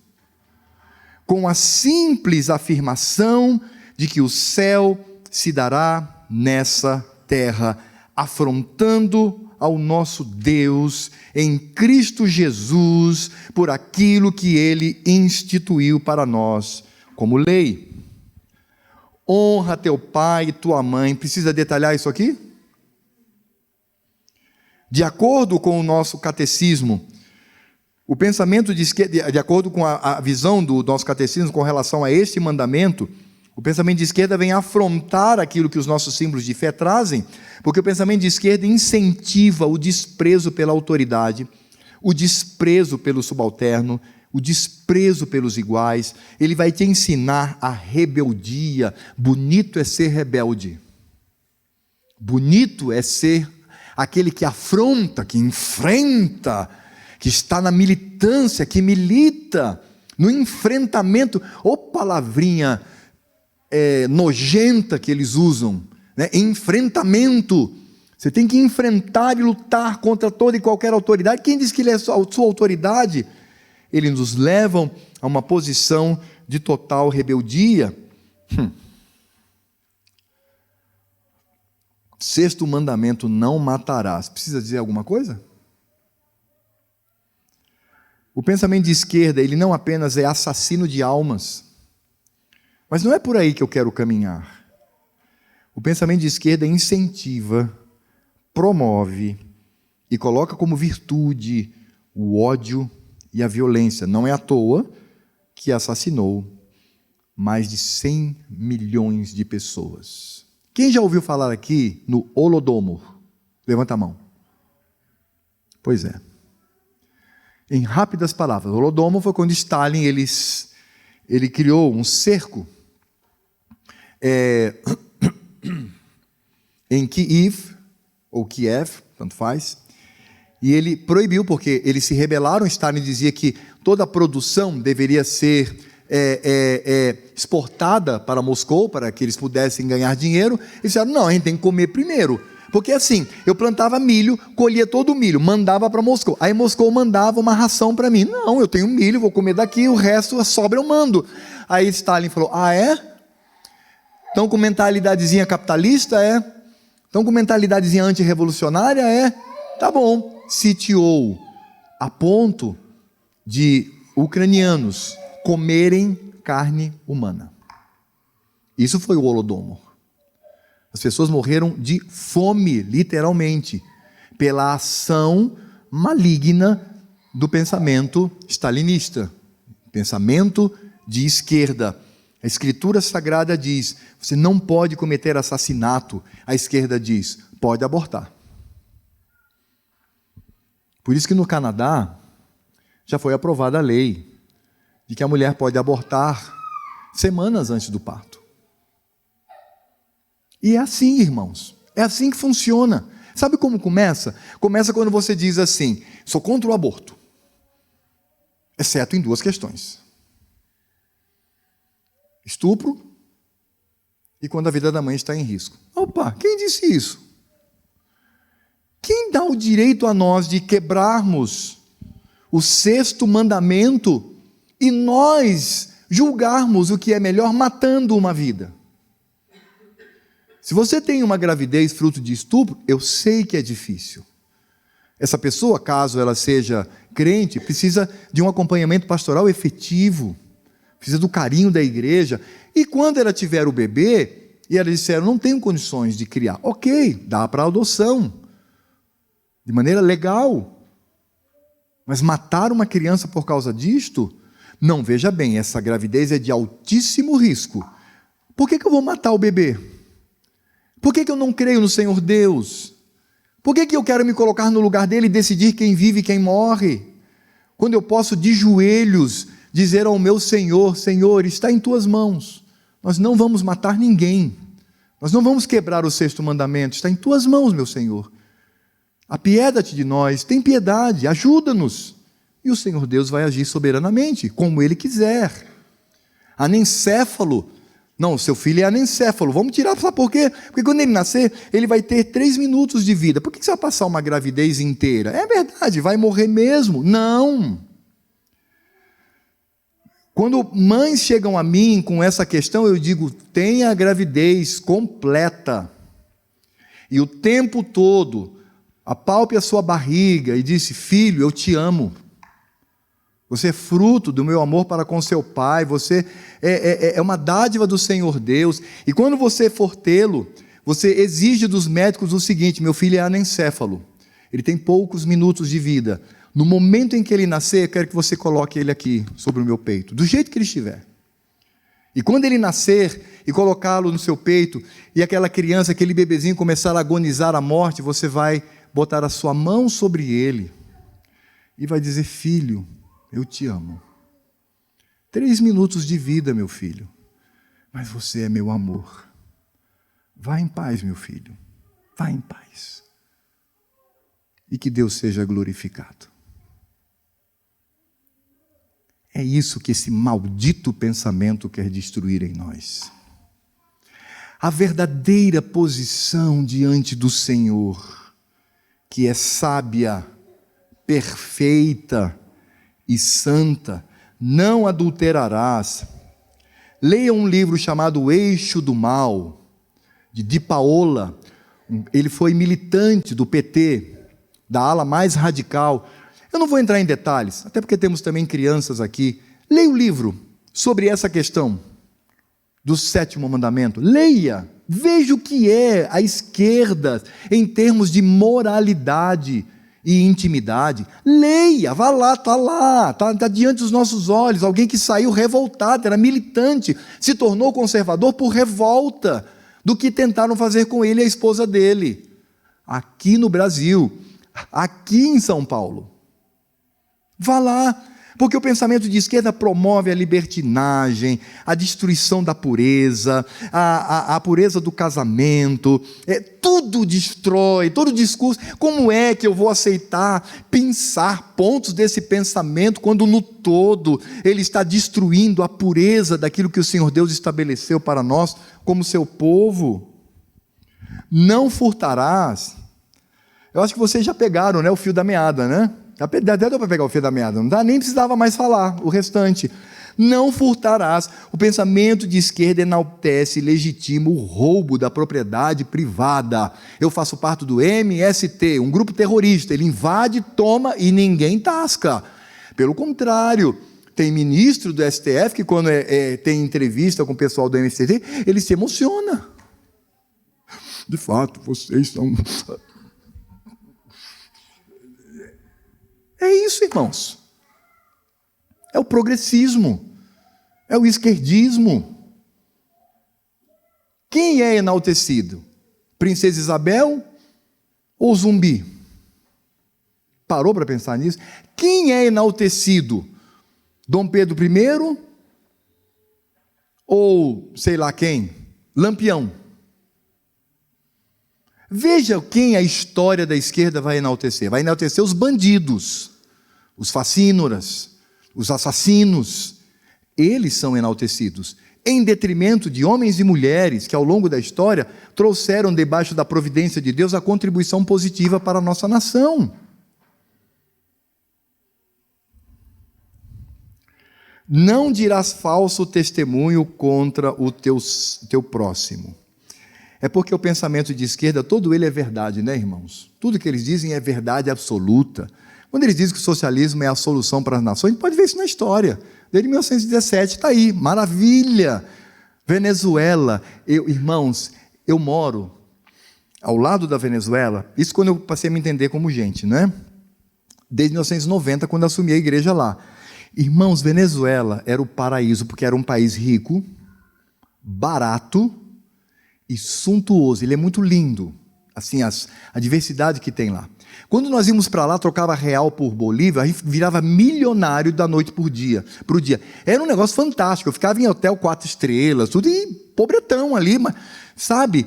com a simples afirmação de que o céu se dará nessa terra, afrontando ao nosso Deus em Cristo Jesus por aquilo que Ele instituiu para nós como lei. Honra teu pai e tua mãe. Precisa detalhar isso aqui? De acordo com o nosso catecismo, o pensamento de esquerda, de acordo com a visão do nosso catecismo com relação a este mandamento, o pensamento de esquerda vem afrontar aquilo que os nossos símbolos de fé trazem, porque o pensamento de esquerda incentiva o desprezo pela autoridade, o desprezo pelo subalterno, o desprezo pelos iguais. Ele vai te ensinar a rebeldia. Bonito é ser rebelde. Bonito é ser aquele que afronta, que enfrenta, que está na militância, que milita, no enfrentamento. Ô palavrinha nojenta que eles usam, né? Enfrentamento. Você tem que enfrentar e lutar contra toda e qualquer autoridade. Quem diz que ele é sua autoridade? Eles nos levam a uma posição de total rebeldia. Sexto mandamento: não matarás. Precisa dizer alguma coisa? O pensamento de esquerda, ele não apenas é assassino de almas, mas não é por aí que eu quero caminhar. O pensamento de esquerda incentiva, promove e coloca como virtude o ódio e a violência. Não é à toa que assassinou mais de 100 milhões de pessoas. Quem já ouviu falar aqui no Holodomor? Levanta a mão. Pois é. Em rápidas palavras, o Holodomor foi quando Stalin ele criou um cerco em Kiev, ou Kiev, tanto faz, e ele proibiu, porque eles se rebelaram. Stalin dizia que toda a produção deveria ser exportada para Moscou, para que eles pudessem ganhar dinheiro. Eles disseram: não, a gente tem que comer primeiro, porque assim, eu plantava milho, colhia todo o milho, mandava para Moscou, aí Moscou mandava uma ração para mim. Não, eu tenho milho, vou comer daqui, o resto, a sobra eu mando. Aí Stalin falou: ah, é? Então com mentalidadezinha capitalista, é? Então com mentalidadezinha antirrevolucionária, é? Tá bom. Sitiou a ponto de ucranianos comerem carne humana. Isso foi o Holodomor. As pessoas morreram de fome, literalmente, pela ação maligna do pensamento stalinista, pensamento de esquerda. A Escritura Sagrada diz: você não pode cometer assassinato. A esquerda diz: pode abortar. Por isso que no Canadá já foi aprovada a lei de que a mulher pode abortar semanas antes do parto. E é assim, irmãos, é assim que funciona. Sabe como começa? Começa quando você diz assim: sou contra o aborto, exceto em duas questões: estupro e quando a vida da mãe está em risco. Opa, quem disse isso? Quem dá o direito a nós de quebrarmos o sexto mandamento e nós julgarmos o que é melhor matando uma vida? Se você tem uma gravidez fruto de estupro, eu sei que é difícil. Essa pessoa, caso ela seja crente, precisa de um acompanhamento pastoral efetivo, precisa do carinho da igreja. E quando ela tiver o bebê, e ela disser: não tenho condições de criar, ok, dá para adoção, de maneira legal. Mas matar uma criança por causa disto? Não, veja bem, essa gravidez é de altíssimo risco. Por que eu vou matar o bebê? Por que eu não creio no Senhor Deus? Por que eu quero me colocar no lugar dele e decidir quem vive e quem morre? Quando eu posso de joelhos dizer ao meu Senhor: Senhor, está em tuas mãos, nós não vamos matar ninguém, nós não vamos quebrar o sexto mandamento, está em tuas mãos, meu Senhor. Apieda-te de nós, tem piedade, ajuda-nos. E o Senhor Deus vai agir soberanamente, como Ele quiser. Anencéfalo. Não, seu filho é anencéfalo. Vamos tirar, sabe por quê? Porque quando ele nascer, ele vai ter 3 minutos de vida. Por que você vai passar uma gravidez inteira? É verdade, vai morrer mesmo. Não. Quando mães chegam a mim com essa questão, eu digo: tenha a gravidez completa. E o tempo todo apalpe a sua barriga e disse: filho, eu te amo. Você é fruto do meu amor para com seu pai. Você é uma dádiva do Senhor Deus. E quando você for tê-lo, você exige dos médicos o seguinte: meu filho é anencéfalo. Ele tem poucos minutos de vida. No momento em que ele nascer, eu quero que você coloque ele aqui, sobre o meu peito, do jeito que ele estiver. E quando ele nascer e colocá-lo no seu peito, e aquela criança, aquele bebezinho começar a agonizar a morte, você vai botar a sua mão sobre ele e vai dizer: filho, eu te amo. 3 minutos de vida, meu filho, mas você é meu amor. Vá em paz, meu filho, vá em paz. E que Deus seja glorificado. É isso que esse maldito pensamento quer destruir em nós. A verdadeira posição diante do Senhor, que é sábia, perfeita e santa, não adulterarás. Leia um livro chamado O Eixo do Mal, de Di Paola. Ele foi militante do PT, da ala mais radical. Eu não vou entrar em detalhes, até porque temos também crianças aqui. Leia o livro sobre essa questão do 7º mandamento. Leia, veja o que é a esquerda em termos de moralidade e intimidade. Leia, vá lá, está diante dos nossos olhos. Alguém que saiu revoltado, era militante, se tornou conservador por revolta do que tentaram fazer com ele e a esposa dele. Aqui no Brasil, aqui em São Paulo. Vá lá, porque o pensamento de esquerda promove a libertinagem, a destruição da pureza, a pureza do casamento, tudo destrói, todo discurso. Como é que eu vou aceitar, pensar pontos desse pensamento, quando no todo ele está destruindo a pureza daquilo que o Senhor Deus estabeleceu para nós, como seu povo? Não furtarás. Eu acho que vocês já pegaram, né, o fio da meada, né? Até deu para pegar o fio da meada, não dá? Nem precisava mais falar o restante. Não furtarás. O pensamento de esquerda enaltece e legitima o roubo da propriedade privada. Eu faço parte do MST, um grupo terrorista. Ele invade, toma e ninguém tasca. Pelo contrário, tem ministro do STF que quando tem entrevista com o pessoal do MST, ele se emociona. De fato, vocês são... É isso, irmãos. É o progressismo. É o esquerdismo. Quem é enaltecido? Princesa Isabel ou zumbi? Parou para pensar nisso? Quem é enaltecido? Dom Pedro I ou sei lá quem? Lampião. Veja quem a história da esquerda vai enaltecer. Vai enaltecer os bandidos, os facínoras, os assassinos. Eles são enaltecidos, em detrimento de homens e mulheres que ao longo da história trouxeram debaixo da providência de Deus a contribuição positiva para a nossa nação. Não dirás falso testemunho contra o teu próximo. É porque o pensamento de esquerda, todo ele é verdade, né, irmãos? Tudo que eles dizem é verdade absoluta. Quando eles dizem que o socialismo é a solução para as nações, a gente pode ver isso na história. Desde 1917, está aí, maravilha. Venezuela, irmãos, eu moro ao lado da Venezuela, isso quando eu passei a me entender como gente, né? Desde 1990, quando assumi a igreja lá. Irmãos, Venezuela era o paraíso, porque era um país rico, barato e suntuoso. Ele é muito lindo, assim, a diversidade que tem lá. Quando nós íamos para lá, trocava real por bolívar, a gente virava milionário da noite para o dia. Era um negócio fantástico. Eu ficava em hotel 4 estrelas, tudo, e pobretão ali, mas, sabe?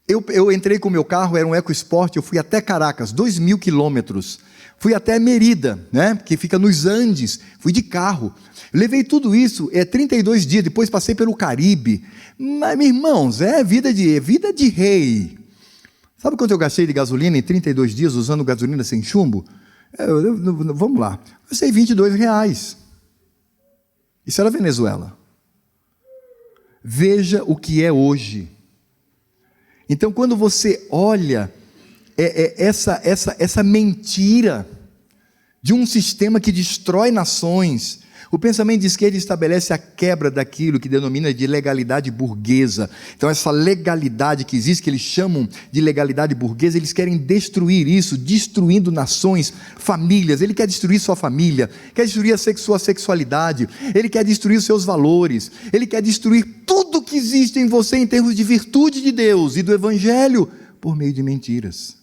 Eu entrei com o meu carro, era um EcoSport, eu fui até Caracas, 2.000 quilômetros. Fui até Merida, né, que fica nos Andes, fui de carro. Levei tudo isso, 32 dias, depois passei pelo Caribe. Mas, meus irmãos, é vida de rei. Sabe quanto eu gastei de gasolina em 32 dias, usando gasolina sem chumbo? Vamos lá, gastei R$22. Isso era Venezuela. Veja o que é hoje. Então, quando você olha essa mentira de um sistema que destrói nações, O pensamento de esquerda estabelece a quebra daquilo que denomina de legalidade burguesa. Então, essa legalidade que existe, que eles chamam de legalidade burguesa, eles querem destruir isso, destruindo nações, famílias. Ele quer destruir sua família, quer destruir a sua sexualidade, ele quer destruir os seus valores, ele quer destruir tudo que existe em você em termos de virtude de Deus e do Evangelho, por meio de mentiras.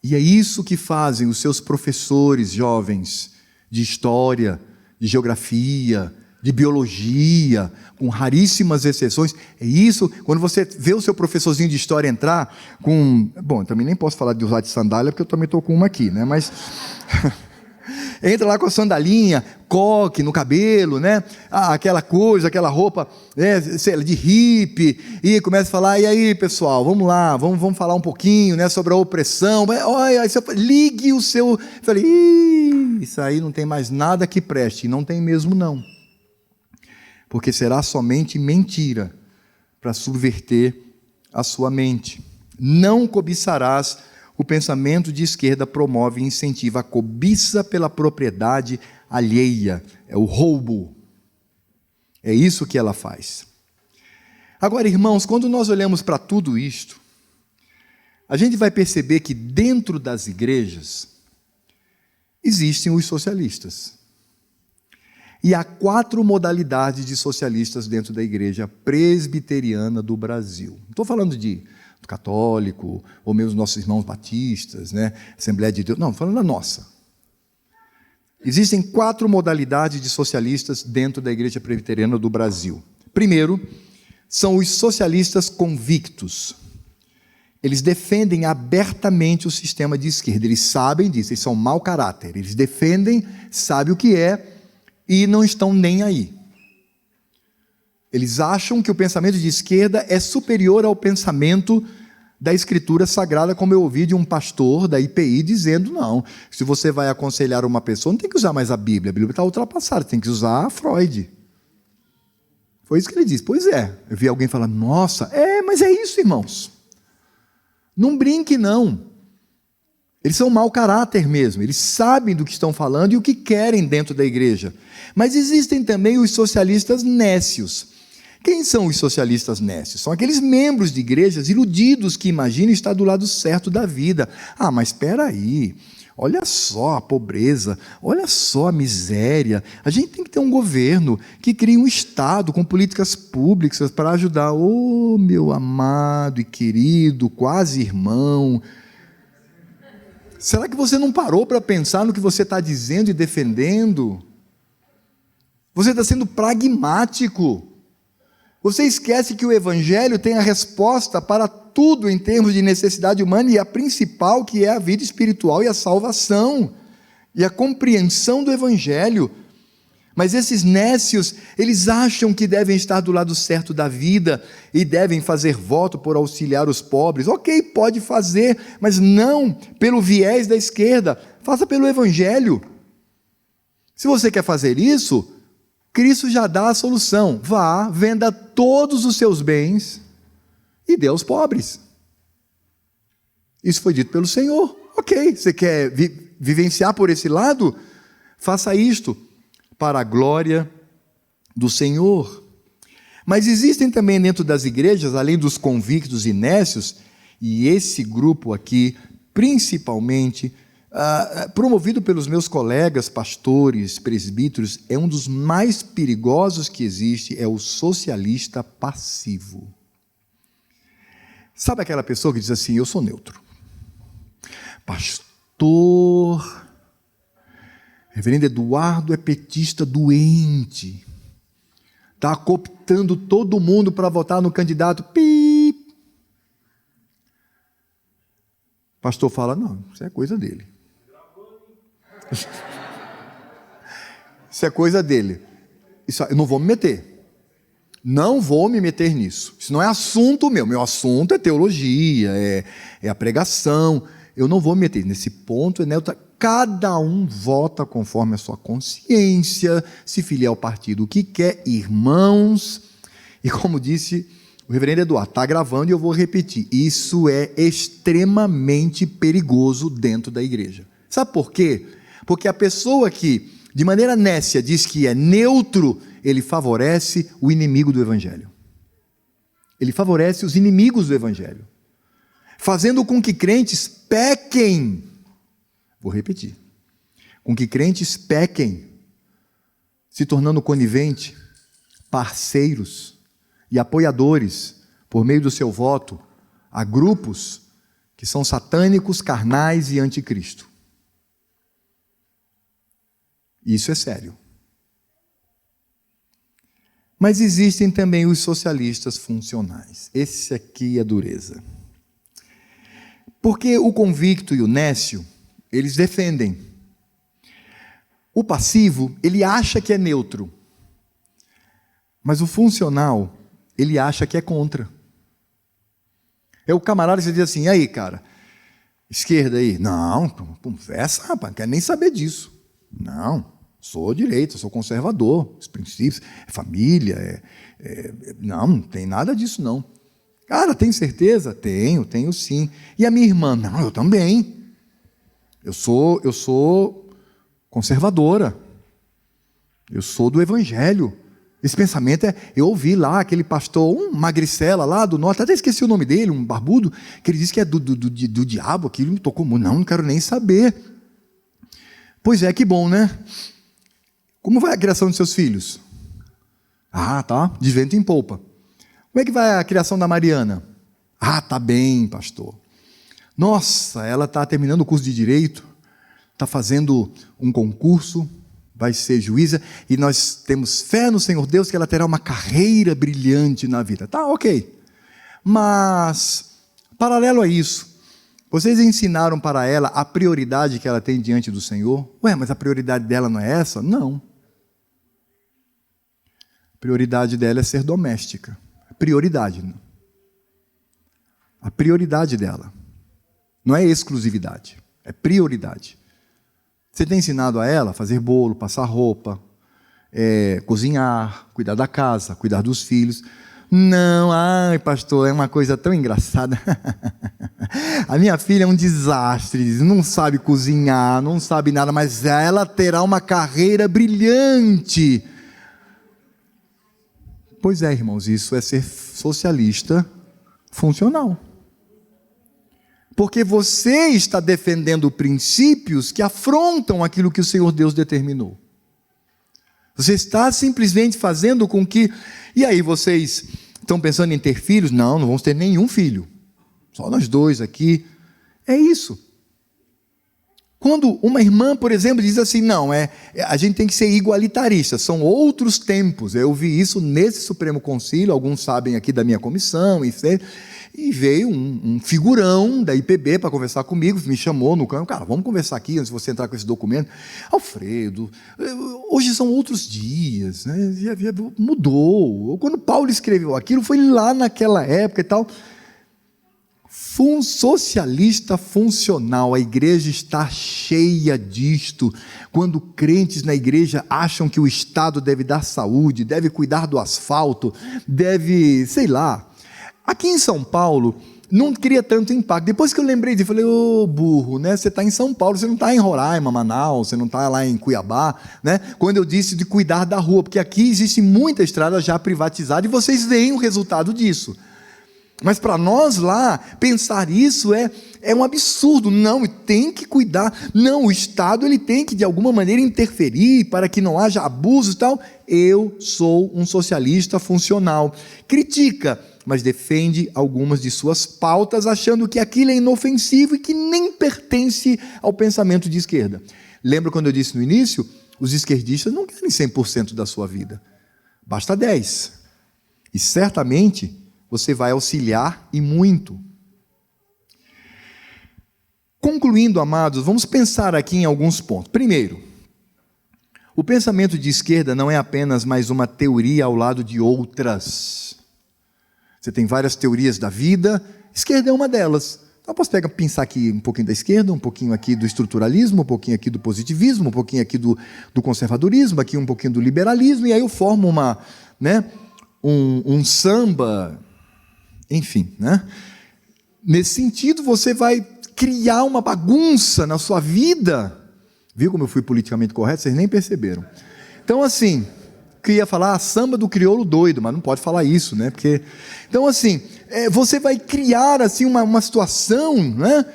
E é isso que fazem os seus professores jovens de história, de geografia, de biologia, com raríssimas exceções. É isso, quando você vê o seu professorzinho de história entrar com... Bom, também nem posso falar de usar de sandália, porque eu também estou com uma aqui, né? Mas... entra lá com a sandalinha, coque no cabelo, né? Aquela coisa, aquela roupa, sei lá, de hippie, e começa a falar, e aí pessoal, vamos lá, vamos falar um pouquinho, né, sobre a opressão. Olha, ligue o seu... Eu falei, isso aí não tem mais nada que preste, não tem mesmo não, porque será somente mentira para subverter a sua mente. Não cobiçarás. O pensamento de esquerda promove e incentiva a cobiça pela propriedade alheia, é o roubo. É isso que ela faz. Agora, irmãos, quando nós olhamos para tudo isto, a gente vai perceber que dentro das igrejas existem os socialistas. E há 4 modalidades de socialistas dentro da igreja presbiteriana do Brasil. Não estou falando de católico, ou mesmo nossos irmãos batistas, né? Assembleia de Deus. Não, falando da nossa. Existem 4 modalidades de socialistas dentro da igreja presbiteriana do Brasil. Primeiro, são os socialistas convictos. Eles defendem abertamente o sistema de esquerda. Eles sabem disso, eles são mau caráter. Eles defendem, sabem o que é, e não estão nem aí. Eles acham que o pensamento de esquerda é superior ao pensamento da Escritura Sagrada, como eu ouvi de um pastor da IPI dizendo, não, se você vai aconselhar uma pessoa, não tem que usar mais a Bíblia está ultrapassada, tem que usar a Freud. Foi isso que ele disse. Pois é, eu vi alguém falar, nossa, mas é isso, irmãos. Não brinque, não. Eles são mau caráter mesmo, eles sabem do que estão falando e o que querem dentro da igreja. Mas existem também os socialistas nécios. Quem são os socialistas nécios? São aqueles membros de igrejas iludidos que imaginam estar do lado certo da vida. Mas espera aí, olha só a pobreza, olha só a miséria. A gente tem que ter um governo que crie um Estado com políticas públicas para ajudar. Oh, meu amado e querido, quase irmão, será que você não parou para pensar no que você está dizendo e defendendo? Você está sendo pragmático. Você esquece que o Evangelho tem a resposta para tudo em termos de necessidade humana, e a principal, que é a vida espiritual e a salvação, e a compreensão do Evangelho. Mas esses nécios, eles acham que devem estar do lado certo da vida, e devem fazer voto por auxiliar os pobres. Ok, pode fazer, mas não pelo viés da esquerda, faça pelo Evangelho. Se você quer fazer isso, Cristo já dá a solução. Vá, venda todos os seus bens e dê aos pobres. Isso foi dito pelo Senhor. Ok, você quer vivenciar por esse lado? Faça isto para a glória do Senhor. Mas existem também dentro das igrejas, além dos convictos e nécios, e esse grupo aqui, principalmente, promovido pelos meus colegas pastores, presbíteros, é um dos mais perigosos que existe, é o socialista passivo. Sabe aquela pessoa que diz assim, eu sou neutro. Pastor, reverendo Eduardo é petista doente, está cooptando todo mundo para votar no candidato, pastor fala, não, isso é coisa dele. Isso é coisa dele. Isso, eu não vou me meter. Não vou me meter nisso. Isso não é assunto meu. Meu assunto é teologia, é a pregação. Eu não vou me meter. Nesse ponto é neutro. Cada um vota conforme a sua consciência, se filiar ao partido que quer, irmãos. E como disse o reverendo Eduardo, está gravando e eu vou repetir. Isso é extremamente perigoso dentro da igreja. Sabe por quê? Porque a pessoa que, de maneira nécia, diz que é neutro, ele favorece o inimigo do Evangelho. Ele favorece os inimigos do Evangelho, fazendo com que crentes pequem. Vou repetir. Com que crentes pequem, se tornando conivente, parceiros e apoiadores, por meio do seu voto, a grupos que são satânicos, carnais e anticristo. Isso é sério. Mas existem também os socialistas funcionais. Esse aqui é dureza. Porque o convicto e o nécio, eles defendem. O passivo, ele acha que é neutro. Mas o funcional, ele acha que é contra. É o camarada que você diz assim, e aí, cara, esquerda aí? Não, conversa, rapaz, não quero nem saber disso. Não, sou direita, sou conservador, os princípios, é família, não tem nada disso não. Cara, tem certeza? Tenho sim. E a minha irmã? Não, eu também. Eu sou conservadora. Eu sou do Evangelho. Esse pensamento eu ouvi lá aquele pastor, um magricela lá do norte, até esqueci o nome dele, um barbudo, que ele disse que é do diabo, aquilo me tocou muito. Não quero nem saber. Pois é, que bom, né? Como vai a criação dos seus filhos? Ah, tá, de vento em polpa. Como é que vai a criação da Mariana? Ah, tá bem, pastor. Nossa, ela está terminando o curso de Direito, está fazendo um concurso, vai ser juíza, e nós temos fé no Senhor Deus que ela terá uma carreira brilhante na vida. Tá, ok. Mas, paralelo a isso, vocês ensinaram para ela a prioridade que ela tem diante do Senhor? Ué, mas a prioridade dela não é essa? Não. A prioridade dela é ser doméstica. Prioridade. A prioridade dela. Não é exclusividade, é prioridade. Você tem ensinado a ela a fazer bolo, passar roupa, cozinhar, cuidar da casa, cuidar dos filhos? Não, ai pastor, é uma coisa tão engraçada. A minha filha é um desastre, não sabe cozinhar, não sabe nada, mas ela terá uma carreira brilhante. Pois é, irmãos, isso é ser socialista funcional. Porque você está defendendo princípios que afrontam aquilo que o Senhor Deus determinou. Você está simplesmente fazendo com que... E aí, vocês estão pensando em ter filhos? Não vamos ter nenhum filho. Só nós dois aqui. É isso. Quando uma irmã, por exemplo, diz assim, não, a gente tem que ser igualitarista, são outros tempos. Eu vi isso nesse Supremo Concílio, alguns sabem aqui da minha comissão, e veio um figurão da IPB para conversar comigo, me chamou no canto, cara, vamos conversar aqui antes de você entrar com esse documento. Alfredo, hoje são outros dias, né? Mudou. Quando Paulo escreveu aquilo, foi lá naquela época e tal. Socialista funcional, a igreja está cheia disto. Quando crentes na igreja acham que o Estado deve dar saúde, deve cuidar do asfalto, deve, sei lá. Aqui em São Paulo, não cria tanto impacto. Depois que eu lembrei disso, eu falei, ô burro, né? Você está em São Paulo, você não está em Roraima, Manaus, você não está lá em Cuiabá, né? Quando eu disse de cuidar da rua, porque aqui existe muita estrada já privatizada e vocês veem o resultado disso. Mas para nós lá, pensar isso é um absurdo. Não, tem que cuidar. Não, o Estado ele tem que de alguma maneira interferir para que não haja abuso e tal. Eu sou um socialista funcional. Critica, mas defende algumas de suas pautas, achando que aquilo é inofensivo e que nem pertence ao pensamento de esquerda. Lembra quando eu disse no início? Os esquerdistas não querem 100% da sua vida. Basta 10%. E certamente você vai auxiliar e muito. Concluindo, amados, vamos pensar aqui em alguns pontos. Primeiro, o pensamento de esquerda não é apenas mais uma teoria ao lado de outras. Você tem várias teorias da vida, esquerda é uma delas. Então, eu posso pensar aqui um pouquinho da esquerda, um pouquinho aqui do estruturalismo, um pouquinho aqui do positivismo, um pouquinho aqui do conservadorismo, aqui um pouquinho do liberalismo, e aí eu formo um samba, enfim, né? Nesse sentido, você vai criar uma bagunça na sua vida Viu como eu fui politicamente correto? Vocês nem perceberam. Então, assim, queria falar samba do crioulo doido, mas não pode falar isso, né? Porque, então, assim, você vai criar assim uma situação, né?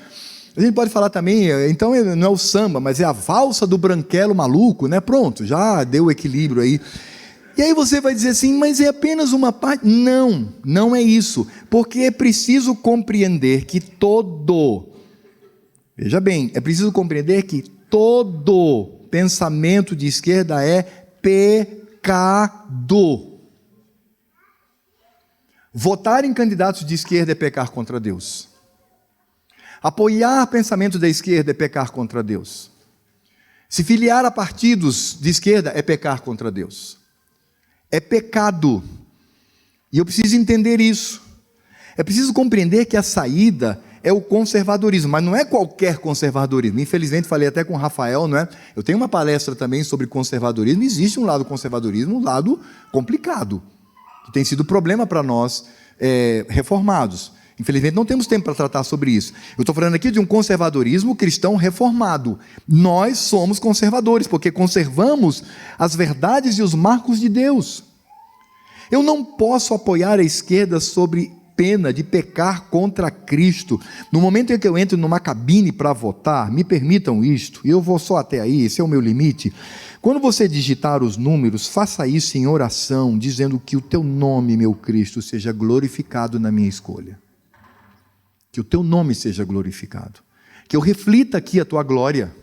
A gente pode falar também, então não é o samba, mas é a valsa do branquelo maluco, né? Pronto, já deu o equilíbrio aí. E aí você vai dizer assim, mas é apenas uma parte. Não, não é isso. Porque é preciso compreender que veja bem, é preciso compreender que todo pensamento de esquerda é pecado. Votar em candidatos de esquerda é pecar contra Deus. Apoiar pensamento da esquerda é pecar contra Deus. Se filiar a partidos de esquerda é pecar contra Deus. É pecado. E eu preciso entender isso. É preciso compreender que a saída é o conservadorismo, mas não é qualquer conservadorismo. Infelizmente, falei até com o Rafael, não é? Eu tenho uma palestra também sobre conservadorismo. Existe um lado conservadorismo, um lado complicado, que tem sido problema para nós reformados. Infelizmente, não temos tempo para tratar sobre isso. Eu estou falando aqui de um conservadorismo cristão reformado. Nós somos conservadores, porque conservamos as verdades e os marcos de Deus. Eu não posso apoiar a esquerda sobre pena de pecar contra Cristo. No momento em que eu entro numa cabine para votar, me permitam isto, e eu vou só até aí, esse é o meu limite. Quando você digitar os números, faça isso em oração, dizendo que o teu nome, meu Cristo, seja glorificado na minha escolha. Que o teu nome seja glorificado. Que eu reflita aqui a tua glória.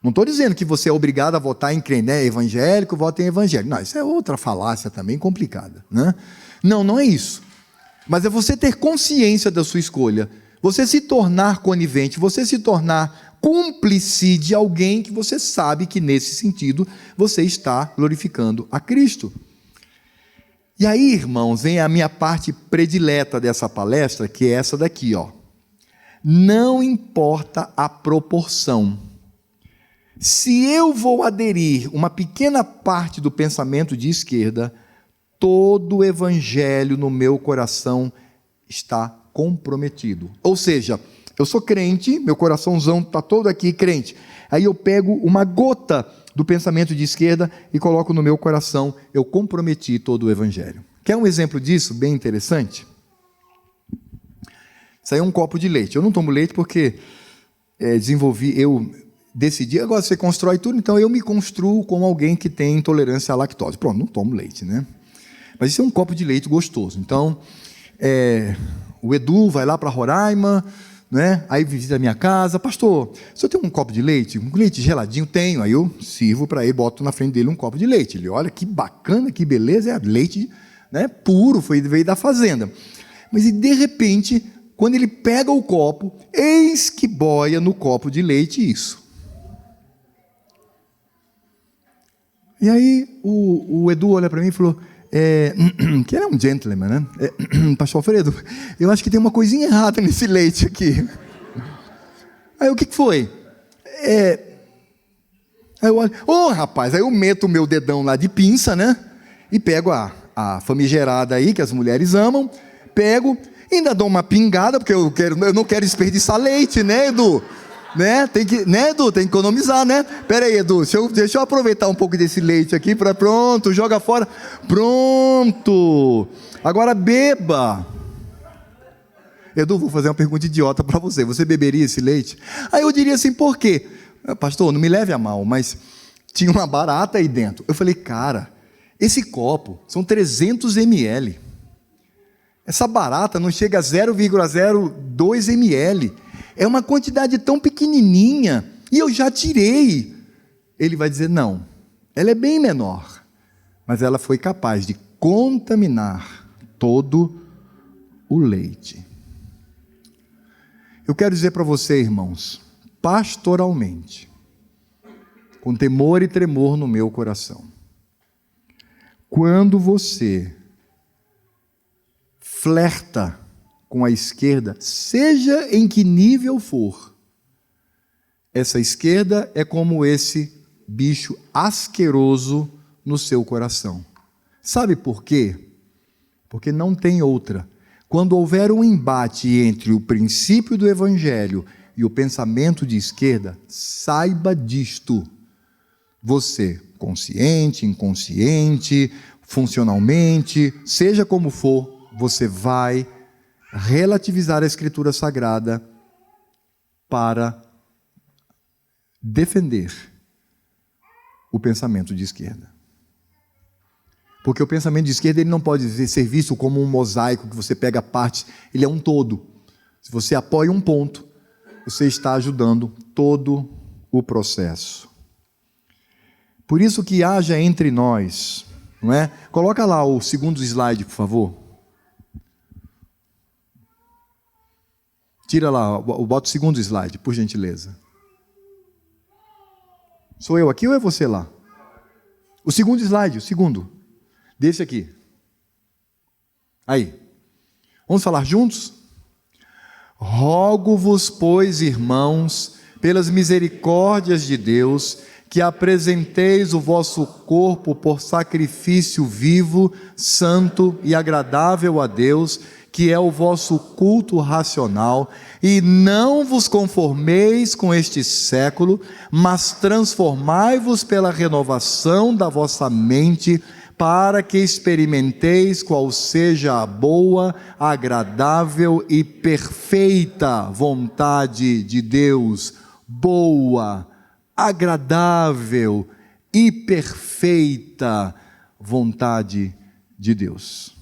Não estou dizendo que você é obrigado a votar em quem é evangélico, vote em evangélico. Não, isso é outra falácia também complicada, né? Não, não é isso. Mas é você ter consciência da sua escolha. Você se tornar conivente, você se tornar cúmplice de alguém que você sabe que nesse sentido você está glorificando a Cristo. E aí, irmãos, vem a minha parte predileta dessa palestra, que é essa daqui, ó. Não importa a proporção. Se eu vou aderir uma pequena parte do pensamento de esquerda, todo o evangelho no meu coração está comprometido. Ou seja, eu sou crente, meu coraçãozão está todo aqui crente. Aí eu pego uma gota do pensamento de esquerda e coloco no meu coração, eu comprometi todo o evangelho. Quer um exemplo disso, bem interessante? Isso aí é um copo de leite. Eu não tomo leite porque eu decidi, agora você constrói tudo, então eu me construo como alguém que tem intolerância à lactose. Pronto, não tomo leite, né? Mas isso é um copo de leite gostoso. Então, o Edu vai lá para Roraima, né? Aí visita a minha casa, pastor, o senhor tem um copo de leite? Um leite geladinho? Tenho. Aí eu sirvo para ele, boto na frente dele um copo de leite. Ele olha, que bacana, que beleza, é leite, né, puro, veio da fazenda. Mas de repente, quando ele pega o copo, eis que boia no copo de leite isso. E aí o Edu olha para mim e falou, que ele é um gentleman, né? Pastor Alfredo, eu acho que tem uma coisinha errada nesse leite aqui. Aí o que foi? Aí eu olho, rapaz, aí eu meto o meu dedão lá de pinça, né? E pego a famigerada aí, que as mulheres amam, pego, ainda dou uma pingada, porque eu não quero desperdiçar leite, né, Edu? Né? Edu? Tem que economizar, né? Pera aí, Edu, deixa eu aproveitar um pouco desse leite aqui, pronto, joga fora. Pronto. Agora beba. Edu, vou fazer uma pergunta idiota para você. Você beberia esse leite? Aí eu diria assim, por quê? Pastor, não me leve a mal, mas tinha uma barata aí dentro. Eu falei, cara, esse copo são 300 ml. Essa barata não chega a 0,02 ml. É uma quantidade tão pequenininha, e eu já tirei. Ele vai dizer, não, ela é bem menor, mas ela foi capaz de contaminar todo o leite. Eu quero dizer para você, irmãos, pastoralmente, com temor e tremor no meu coração, quando você flerta com a esquerda, seja em que nível for, essa esquerda é como esse bicho asqueroso no seu coração. Sabe por quê? Porque não tem outra. Quando houver um embate entre o princípio do evangelho e o pensamento de esquerda, saiba disto. Você, consciente, inconsciente, funcionalmente, seja como for, você vai relativizar a Escritura Sagrada para defender o pensamento de esquerda. Porque o pensamento de esquerda ele não pode ser visto como um mosaico que você pega partes, ele é um todo. Se você apoia um ponto, você está ajudando todo o processo. Por isso que haja entre nós, não é? Coloca lá o segundo slide, por favor. Tira lá, bota o segundo slide, por gentileza. Sou eu aqui ou é você lá? O segundo slide, o segundo. Desse aqui. Aí. Vamos falar juntos? Rogo-vos, pois, irmãos, pelas misericórdias de Deus, que apresenteis o vosso corpo por sacrifício vivo, santo e agradável a Deus, que é o vosso culto racional, e não vos conformeis com este século, mas transformai-vos pela renovação da vossa mente, para que experimenteis qual seja a boa, agradável e perfeita vontade de Deus. Boa, agradável e perfeita vontade de Deus.